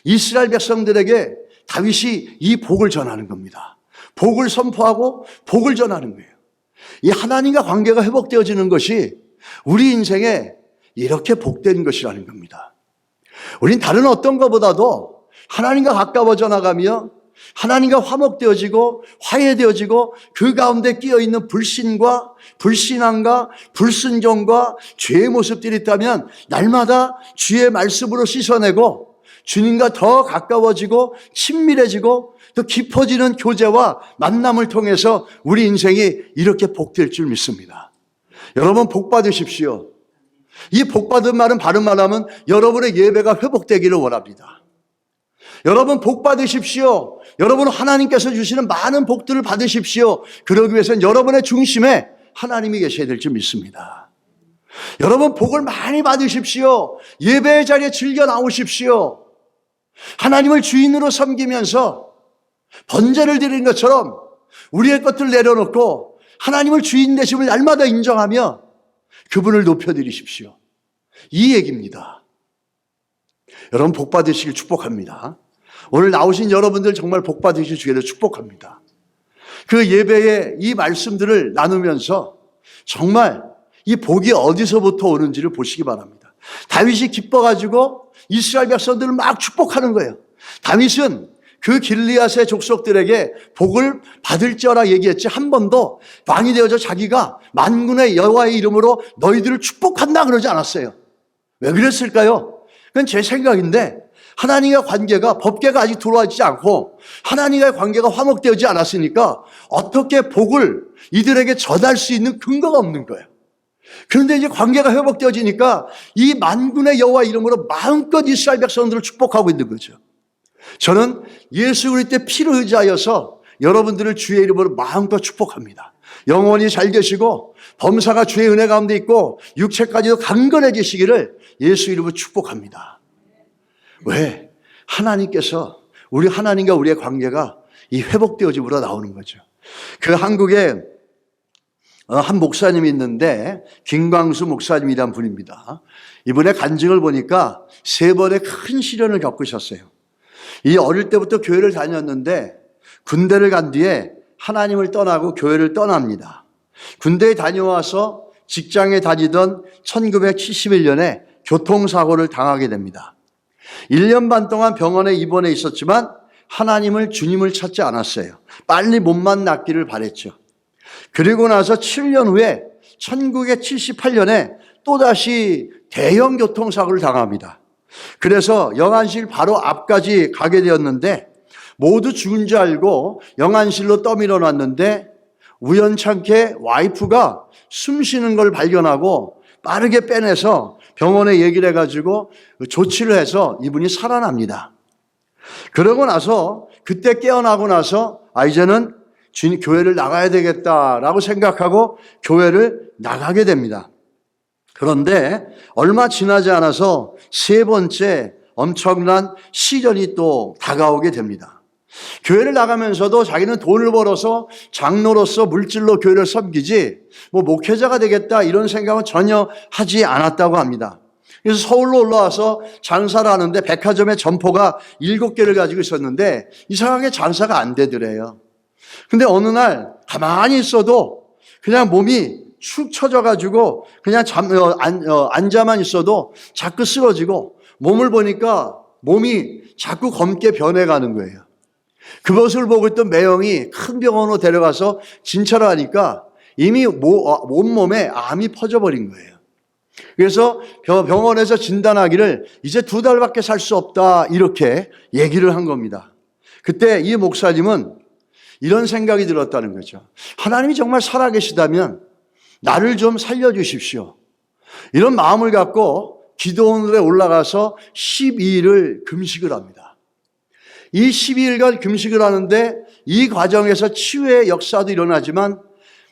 이스라엘 백성들에게 다윗이 이 복을 전하는 겁니다. 복을 선포하고 복을 전하는 거예요. 이 하나님과 관계가 회복되어지는 것이 우리 인생에 이렇게 복된 것이라는 겁니다. 우린 다른 어떤 것보다도 하나님과 가까워져 나가며 하나님과 화목되어지고 화해되어지고 그 가운데 끼어있는 불신과 불신앙과 불순종과 죄의 모습들이 있다면 날마다 주의 말씀으로 씻어내고 주님과 더 가까워지고 친밀해지고 더 깊어지는 교제와 만남을 통해서 우리 인생이 이렇게 복될 줄 믿습니다. 여러분 복 받으십시오. 이 복 받은 말은 바른 말하면 여러분의 예배가 회복되기를 원합니다. 여러분 복 받으십시오. 여러분 하나님께서 주시는 많은 복들을 받으십시오. 그러기 위해서는 여러분의 중심에 하나님이 계셔야 될 줄 믿습니다. 여러분 복을 많이 받으십시오. 예배의 자리에 즐겨 나오십시오. 하나님을 주인으로 섬기면서 번제를 드리는 것처럼 우리의 것들을 내려놓고 하나님을 주인 되심을 날마다 인정하며 그분을 높여드리십시오. 이 얘기입니다. 여러분 복 받으시길 축복합니다. 오늘 나오신 여러분들 정말 복 받으실 주기를 축복합니다. 그 예배의 이 말씀들을 나누면서 정말 이 복이 어디서부터 오는지를 보시기 바랍니다. 다윗이 기뻐가지고 이스라엘 백성들을 막 축복하는 거예요. 다윗은 그 길리앗의 족속들에게 복을 받을지어라 얘기했지 한 번도 왕이 되어서 자기가 만군의 여호와의 이름으로 너희들을 축복한다 그러지 않았어요. 왜 그랬을까요? 그건 제 생각인데 하나님과 관계가 법궤가 아직 들어와지지 않고 하나님과의 관계가 화목되어지지 않았으니까 어떻게 복을 이들에게 전할 수 있는 근거가 없는 거예요. 그런데 이제 관계가 회복되어지니까 이 만군의 여호와 이름으로 마음껏 이스라엘 백성들을 축복하고 있는 거죠. 저는 예수 그리스도의 피를 의지하여서 여러분들을 주의 이름으로 마음껏 축복합니다. 영원히 잘 계시고 범사가 주의 은혜 가운데 있고 육체까지도 강건해지시기를 예수 이름으로 축복합니다. 왜? 하나님께서 우리 하나님과 우리의 관계가 이 회복되어짐으로 나오는 거죠. 그 한국에 한 목사님이 있는데 김광수 목사님이란 분입니다. 이분의 간증을 보니까 3번의 큰 시련을 겪으셨어요. 이 어릴 때부터 교회를 다녔는데 군대를 간 뒤에 하나님을 떠나고 교회를 떠납니다. 군대에 다녀와서 직장에 다니던 1971년에 교통사고를 당하게 됩니다. 1년 반 동안 병원에 입원해 있었지만 하나님을 주님을 찾지 않았어요. 빨리 몸만 낫기를 바랬죠. 그리고 나서 7년 후에 1978년에 또다시 대형 교통사고를 당합니다. 그래서 영안실 바로 앞까지 가게 되었는데 모두 죽은 줄 알고 영안실로 떠밀어 놨는데 우연찮게 와이프가 숨 쉬는 걸 발견하고 빠르게 빼내서 병원에 얘기를 해가지고 조치를 해서 이분이 살아납니다. 그러고 나서 그때 깨어나고 나서 이제는 교회를 나가야 되겠다라고 생각하고 교회를 나가게 됩니다. 그런데 얼마 지나지 않아서 3번째 엄청난 시련이 또 다가오게 됩니다. 교회를 나가면서도 자기는 돈을 벌어서 장로로서 물질로 교회를 섬기지 목회자가 되겠다 이런 생각은 전혀 하지 않았다고 합니다. 그래서 서울로 올라와서 장사를 하는데 백화점에 점포가 7개를 가지고 있었는데 이상하게 장사가 안 되더래요. 근데 어느 날 가만히 있어도 그냥 몸이 축 처져가지고 그냥 앉아만 있어도 자꾸 쓰러지고 몸을 보니까 몸이 자꾸 검게 변해가는 거예요. 그것을 보고 있던 매형이 큰 병원으로 데려가서 진찰을 하니까 이미 온몸에 암이 퍼져버린 거예요. 그래서 병원에서 진단하기를 이제 2달밖에 살 수 없다 이렇게 얘기를 한 겁니다. 그때 이 목사님은 이런 생각이 들었다는 거죠. 하나님이 정말 살아계시다면 나를 좀 살려주십시오. 이런 마음을 갖고 기도원에 올라가서 12일을 금식을 합니다. 이 12일간 금식을 하는데 이 과정에서 치유의 역사도 일어나지만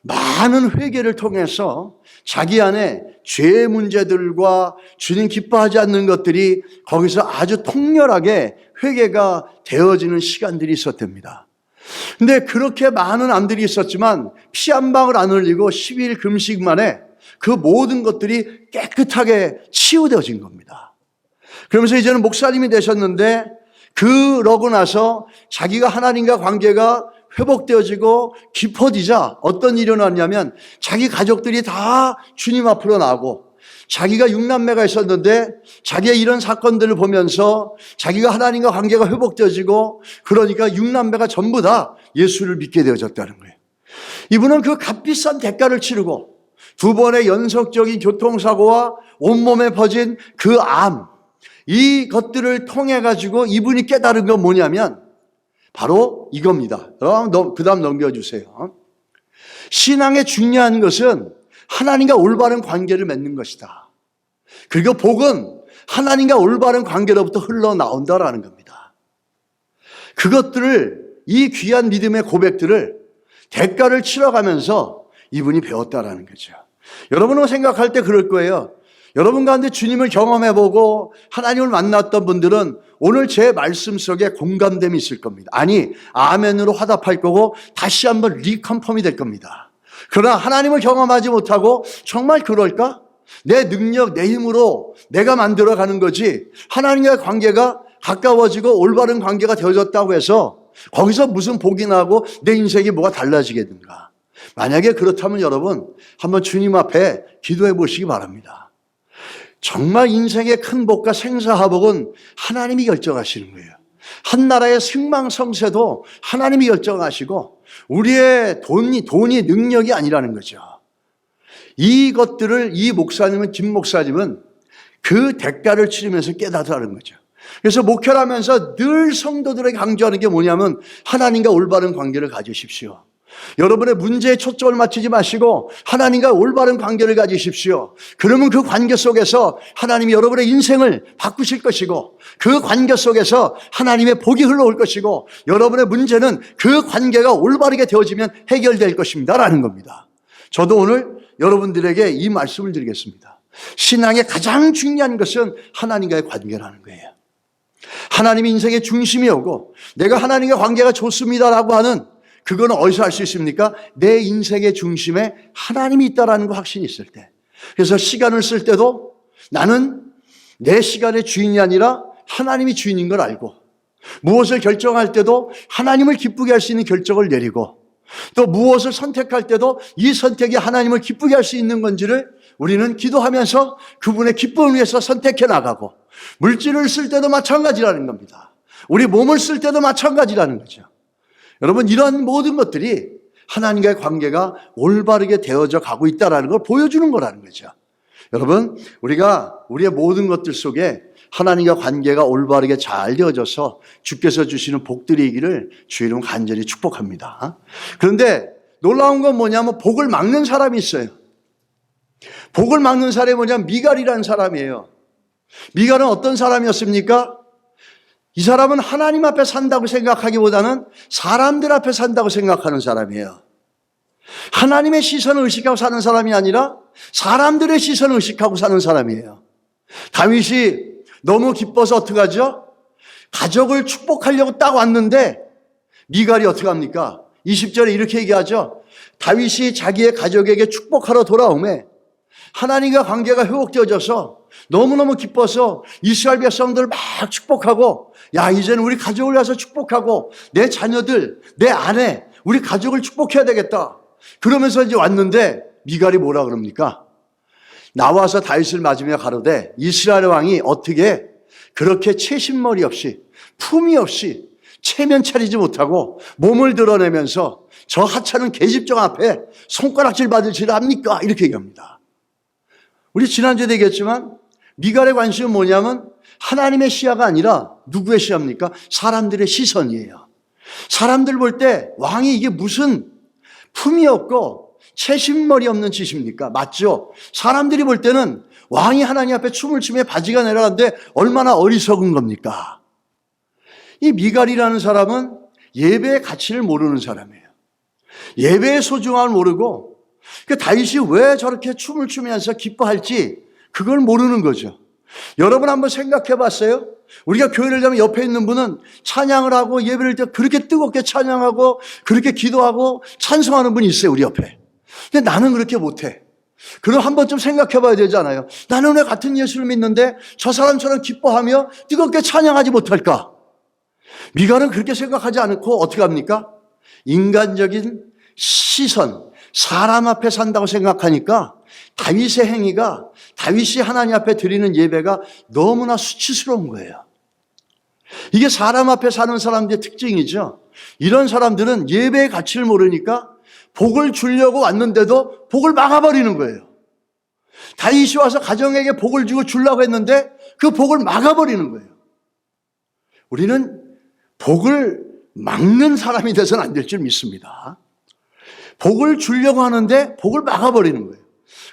많은 회개를 통해서 자기 안에 죄의 문제들과 주님 기뻐하지 않는 것들이 거기서 아주 통렬하게 회개가 되어지는 시간들이 있었답니다. 근데 그렇게 많은 암들이 있었지만 피 한 방울 안 흘리고 12일 금식 만에 그 모든 것들이 깨끗하게 치유되어진 겁니다. 그러면서 이제는 목사님이 되셨는데 그러고 나서 자기가 하나님과 관계가 회복되어지고 깊어지자 어떤 일이 일어났냐면 자기 가족들이 다 주님 앞으로 나오고 자기가 6남매가 있었는데 자기의 이런 사건들을 보면서 자기가 하나님과 관계가 회복되어지고 그러니까 6남매가 전부 다 예수를 믿게 되어졌다는 거예요. 이분은 그 값비싼 대가를 치르고 2번의 연속적인 교통사고와 온몸에 퍼진 그 암, 이것들을 통해 가지고 이분이 깨달은 건 뭐냐면 바로 이겁니다. 그 다음 넘겨주세요. 신앙의 중요한 것은 하나님과 올바른 관계를 맺는 것이다. 그리고 복은 하나님과 올바른 관계로부터 흘러나온다라는 겁니다. 그것들을, 이 귀한 믿음의 고백들을 대가를 치러가면서 이분이 배웠다라는 거죠. 여러분은 생각할 때 그럴 거예요. 여러분 가운데 주님을 경험해보고 하나님을 만났던 분들은 오늘 제 말씀 속에 공감됨이 있을 겁니다. 아니, 아멘으로 화답할 거고 다시 한번 리컨펌이 될 겁니다. 그러나 하나님을 경험하지 못하고 정말 그럴까? 내 능력, 내 힘으로 내가 만들어가는 거지 하나님과의 관계가 가까워지고 올바른 관계가 되어졌다고 해서 거기서 무슨 복이 나고 내 인생이 뭐가 달라지겠는가? 만약에 그렇다면 여러분 한번 주님 앞에 기도해 보시기 바랍니다. 정말 인생의 큰 복과 생사화복은 하나님이 결정하시는 거예요. 한 나라의 승망성쇠도 하나님이 결정하시고 우리의 돈이 능력이 아니라는 거죠. 이것들을 이 목사님은, 김 목사님은 그 대가를 치르면서 깨닫으라는 거죠. 그래서 목회를 하면서 늘 성도들에게 강조하는 게 뭐냐면 하나님과 올바른 관계를 가지십시오. 여러분의 문제에 초점을 맞추지 마시고 하나님과 올바른 관계를 가지십시오. 그러면 그 관계 속에서 하나님이 여러분의 인생을 바꾸실 것이고 그 관계 속에서 하나님의 복이 흘러올 것이고 여러분의 문제는 그 관계가 올바르게 되어지면 해결될 것입니다 라는 겁니다. 저도 오늘 여러분들에게 이 말씀을 드리겠습니다. 신앙의 가장 중요한 것은 하나님과의 관계라는 거예요. 하나님이 인생의 중심이 오고 내가 하나님과 관계가 좋습니다라고 하는 그거는 어디서 알 수 있습니까? 내 인생의 중심에 하나님이 있다는 거 확신이 있을 때. 그래서 시간을 쓸 때도 나는 내 시간의 주인이 아니라 하나님이 주인인 걸 알고 무엇을 결정할 때도 하나님을 기쁘게 할 수 있는 결정을 내리고 또 무엇을 선택할 때도 이 선택이 하나님을 기쁘게 할 수 있는 건지를 우리는 기도하면서 그분의 기쁨을 위해서 선택해 나가고 물질을 쓸 때도 마찬가지라는 겁니다. 우리 몸을 쓸 때도 마찬가지라는 거죠. 여러분 이런 모든 것들이 하나님과의 관계가 올바르게 되어져 가고 있다는 걸 보여주는 거라는 거죠. 여러분 우리가 우리의 모든 것들 속에 하나님과 관계가 올바르게 잘 되어져서 주께서 주시는 복들이 있기를 주의 이름 간절히 축복합니다. 그런데 놀라운 건 뭐냐면 복을 막는 사람이 있어요. 복을 막는 사람이 뭐냐면 미갈이라는 사람이에요. 미갈은 어떤 사람이었습니까? 이 사람은 하나님 앞에 산다고 생각하기보다는 사람들 앞에 산다고 생각하는 사람이에요. 하나님의 시선을 의식하고 사는 사람이 아니라 사람들의 시선을 의식하고 사는 사람이에요. 다윗이 너무 기뻐서 어떻게 하죠? 가족을 축복하려고 딱 왔는데 미갈이 어떻게 합니까? 20절에 이렇게 얘기하죠. 다윗이 자기의 가족에게 축복하러 돌아오매 하나님과 관계가 회복되어져서 너무너무 기뻐서 이스라엘 백성들을 막 축복하고 야 이제는 우리 가족을 위해서 축복하고 내 자녀들, 내 아내, 우리 가족을 축복해야 되겠다. 그러면서 이제 왔는데 미갈이 뭐라 그럽니까? 나와서 다윗을 맞으며 가로되 이스라엘 왕이 어떻게 그렇게 채신머리 없이 품위 없이 체면 차리지 못하고 몸을 드러내면서 저 하찮은 계집종 앞에 손가락질 받으시라 합니까? 이렇게 얘기합니다. 우리 지난주에 얘기했지만 미갈의 관심은 뭐냐면 하나님의 시야가 아니라 누구의 시야입니까? 사람들의 시선이에요. 사람들 볼 때 왕이 이게 무슨 품이 없고 채신머리 없는 짓입니까? 맞죠? 사람들이 볼 때는 왕이 하나님 앞에 춤을 추며 바지가 내려가는데 얼마나 어리석은 겁니까? 이 미갈이라는 사람은 예배의 가치를 모르는 사람이에요. 예배의 소중함을 모르고 그 다윗이 왜 저렇게 춤을 추면서 기뻐할지 그걸 모르는 거죠. 여러분 한번 생각해 봤어요? 우리가 교회를 가면 옆에 있는 분은 찬양을 하고 예배를 때 그렇게 뜨겁게 찬양하고 그렇게 기도하고 찬송하는 분이 있어요, 우리 옆에. 근데 나는 그렇게 못해. 그럼 한 번쯤 생각해 봐야 되잖아요. 나는 왜 같은 예수를 믿는데 저 사람처럼 기뻐하며 뜨겁게 찬양하지 못할까? 미갈은 그렇게 생각하지 않고 어떻게 합니까? 인간적인 시선, 사람 앞에 산다고 생각하니까 다윗의 행위가, 다윗이 하나님 앞에 드리는 예배가 너무나 수치스러운 거예요. 이게 사람 앞에 사는 사람들의 특징이죠. 이런 사람들은 예배의 가치를 모르니까 복을 주려고 왔는데도 복을 막아버리는 거예요. 다윗이 와서 가정에게 복을 주고 주려고 했는데 그 복을 막아버리는 거예요. 우리는 복을 막는 사람이 돼서는 안 될 줄 믿습니다. 복을 주려고 하는데 복을 막아버리는 거예요.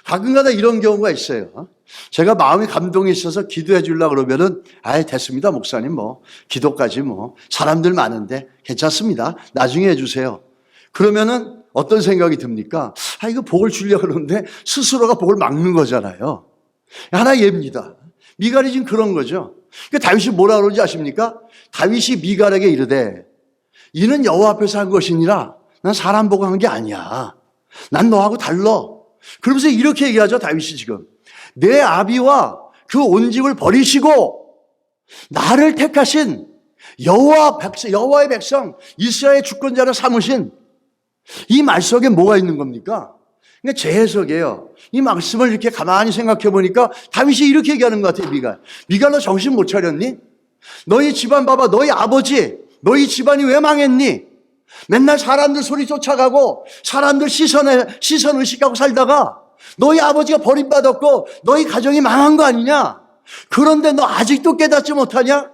가끔가다 이런 경우가 있어요. 제가 마음이 감동이 있어서 기도해 주려고 그러면은 아이 됐습니다 목사님 기도까지 사람들 많은데 괜찮습니다. 나중에 해주세요. 그러면은 어떤 생각이 듭니까? 이거 복을 주려고 그러는데 스스로가 복을 막는 거잖아요. 하나의 예입니다. 미갈이 지금 그런 거죠. 다윗이 뭐라 그러는지 아십니까? 다윗이 미갈에게 이르되 이는 여호와 앞에서 한 것이니라 난 사람 보고 한 게 아니야. 난 너하고 달라. 그러면서 이렇게 얘기하죠, 다윗이 지금. 내 아비와 그 온 집을 버리시고 나를 택하신 여호와의 백성, 이스라엘의 주권자를 삼으신 이 말 속에 뭐가 있는 겁니까? 그러니까 제 해석이에요. 이 말씀을 이렇게 가만히 생각해 보니까 다윗이 이렇게 얘기하는 것 같아요, 미갈. 미갈 너 정신 못 차렸니? 너희 집안 봐봐, 너희 아버지, 너희 집안이 왜 망했니? 맨날 사람들 소리 쫓아가고 사람들 시선 의식하고 살다가 너희 아버지가 버림받았고 너희 가정이 망한 거 아니냐? 그런데 너 아직도 깨닫지 못하냐?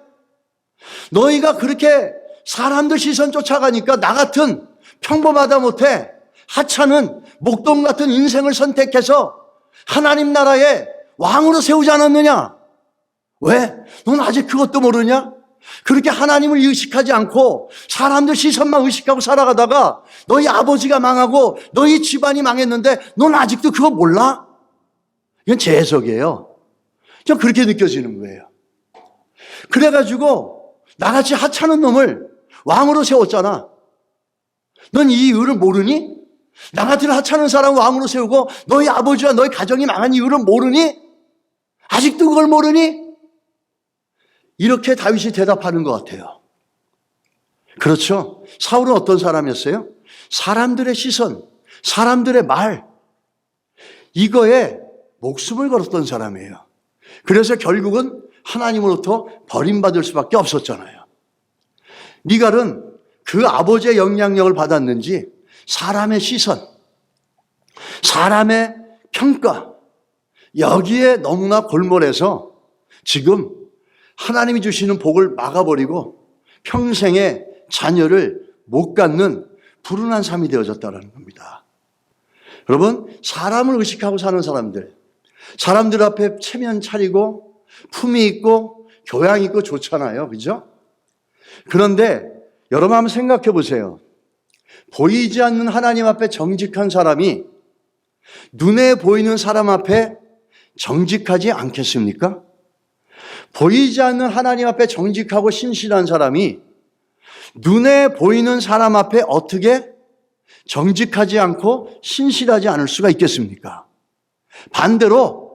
너희가 그렇게 사람들 시선 쫓아가니까 나 같은 평범하다 못해 하찮은 목동 같은 인생을 선택해서 하나님 나라의 왕으로 세우지 않았느냐? 왜? 넌 아직 그것도 모르냐? 그렇게 하나님을 의식하지 않고 사람들 시선만 의식하고 살아가다가 너희 아버지가 망하고 너희 집안이 망했는데 넌 아직도 그거 몰라? 이건 제 해석이에요. 좀 그렇게 느껴지는 거예요. 그래가지고 나같이 하찮은 놈을 왕으로 세웠잖아. 넌 이 이유를 모르니? 나 같은 하찮은 사람 왕으로 세우고 너희 아버지와 너희 가정이 망한 이유를 모르니? 아직도 그걸 모르니? 이렇게 다윗이 대답하는 것 같아요. 그렇죠? 사울은 어떤 사람이었어요? 사람들의 시선, 사람들의 말, 이거에 목숨을 걸었던 사람이에요. 그래서 결국은 하나님으로부터 버림받을 수밖에 없었잖아요. 미갈은 그 아버지의 영향력을 받았는지 사람의 시선, 사람의 평가, 여기에 너무나 골몰해서 지금 하나님이 주시는 복을 막아버리고 평생의 자녀를 못 갖는 불운한 삶이 되어졌다는 겁니다. 여러분, 사람을 의식하고 사는 사람들 앞에 체면 차리고 품위 있고 교양 있고 좋잖아요. 그죠? 그런데 여러분 한번 생각해 보세요. 보이지 않는 하나님 앞에 정직한 사람이 눈에 보이는 사람 앞에 정직하지 않겠습니까? 보이지 않는 하나님 앞에 정직하고 신실한 사람이 눈에 보이는 사람 앞에 어떻게 정직하지 않고 신실하지 않을 수가 있겠습니까? 반대로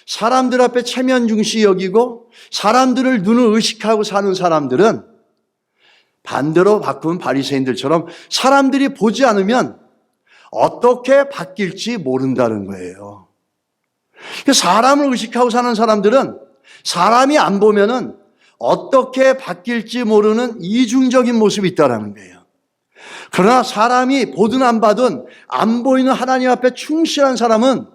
사람들 앞에 체면 중시 여기고 사람들을 눈을 의식하고 사는 사람들은 반대로 바꾼 바리새인들처럼 사람들이 보지 않으면 어떻게 바뀔지 모른다는 거예요. 사람을 의식하고 사는 사람들은 사람이 안 보면은 어떻게 바뀔지 모르는 이중적인 모습이 있다는 거예요. 그러나 사람이 보든 안 봐든 안 보이는 하나님 앞에 충실한 사람은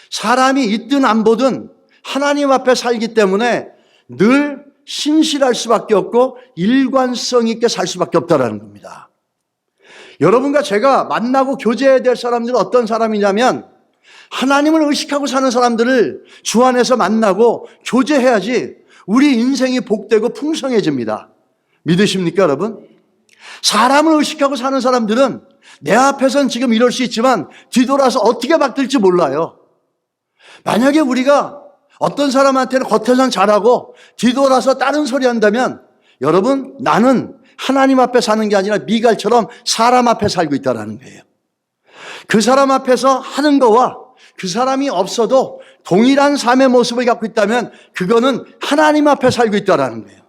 사람이 있든 안 보든 하나님 앞에 살기 때문에 늘 신실할 수밖에 없고 일관성 있게 살 수밖에 없다는 겁니다. 여러분과 제가 만나고 교제해야 될 사람들은 어떤 사람이냐면 하나님을 의식하고 사는 사람들을 주 안에서 만나고 교제해야지 우리 인생이 복되고 풍성해집니다. 믿으십니까, 여러분? 사람을 의식하고 사는 사람들은 내 앞에선 지금 이럴 수 있지만 뒤돌아서 어떻게 바뀔지 몰라요. 만약에 우리가 어떤 사람한테는 겉에선 잘하고 뒤돌아서 다른 소리 한다면 여러분, 나는 하나님 앞에 사는 게 아니라 미갈처럼 사람 앞에 살고 있다는 거예요. 그 사람 앞에서 하는 거와 그 사람이 없어도 동일한 삶의 모습을 갖고 있다면 그거는 하나님 앞에 살고 있다는 거예요.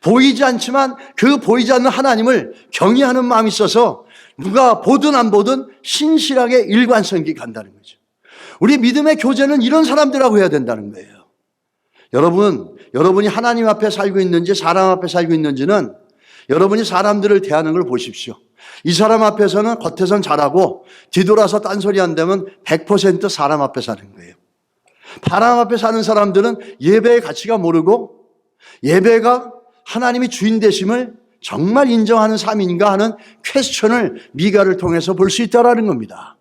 보이지 않지만 그 보이지 않는 하나님을 경외하는 마음이 있어서 누가 보든 안 보든 신실하게 일관성 있게 간다는 거죠. 우리 믿음의 교제는 이런 사람들하고 해야 된다는 거예요. 여러분이 하나님 앞에 살고 있는지 사람 앞에 살고 있는지는 여러분이 사람들을 대하는 걸 보십시오. 이 사람 앞에서는 겉에선 잘하고 뒤돌아서 딴소리 한다면 100% 사람 앞에 사는 거예요. 사람 앞에 사는 사람들은 예배의 가치가 모르고 예배가 하나님이 주인 되심을 정말 인정하는 삶인가 하는 퀘스천을 미가를 통해서 볼 수 있다는 겁니다.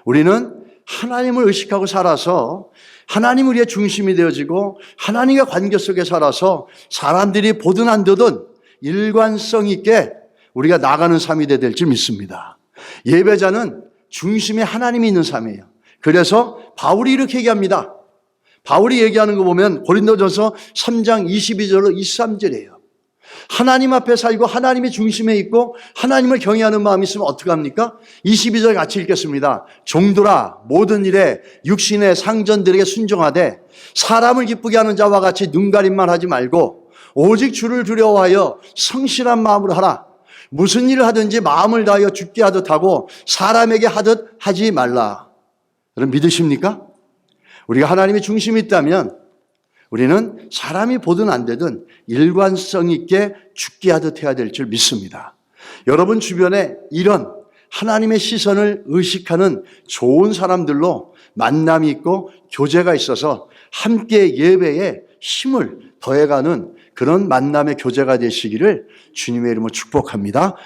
우리는 하나님을 의식하고 살아서 하나님 우리의 중심이 되어지고 하나님과 관계 속에 살아서 사람들이 보든 안 보든 일관성 있게 우리가 나가는 삶이 돼야 줄 믿습니다. 예배자는 중심에 하나님이 있는 삶이에요. 그래서 바울이 이렇게 얘기합니다. 바울이 얘기하는 거 보면 고린도전서 3장 22절로 23절이에요. 하나님 앞에 살고 하나님이 중심에 있고 하나님을 경외하는 마음이 있으면 어떻게 합니까? 22절 같이 읽겠습니다. 종들아 모든 일에 육신의 상전들에게 순종하되 사람을 기쁘게 하는 자와 같이 눈가림만 하지 말고 오직 주를 두려워하여 성실한 마음으로 하라. 무슨 일을 하든지 마음을 다하여 죽게 하듯 하고 사람에게 하듯 하지 말라. 여러분 믿으십니까? 우리가 하나님의 중심이 있다면 우리는 사람이 보든 안 되든 일관성 있게 죽게 하듯 해야 될 줄 믿습니다. 여러분 주변에 이런 하나님의 시선을 의식하는 좋은 사람들로 만남이 있고 교제가 있어서 함께 예배에 힘을 더해가는 그런 만남의 교제가 되시기를 주님의 이름으로 축복합니다.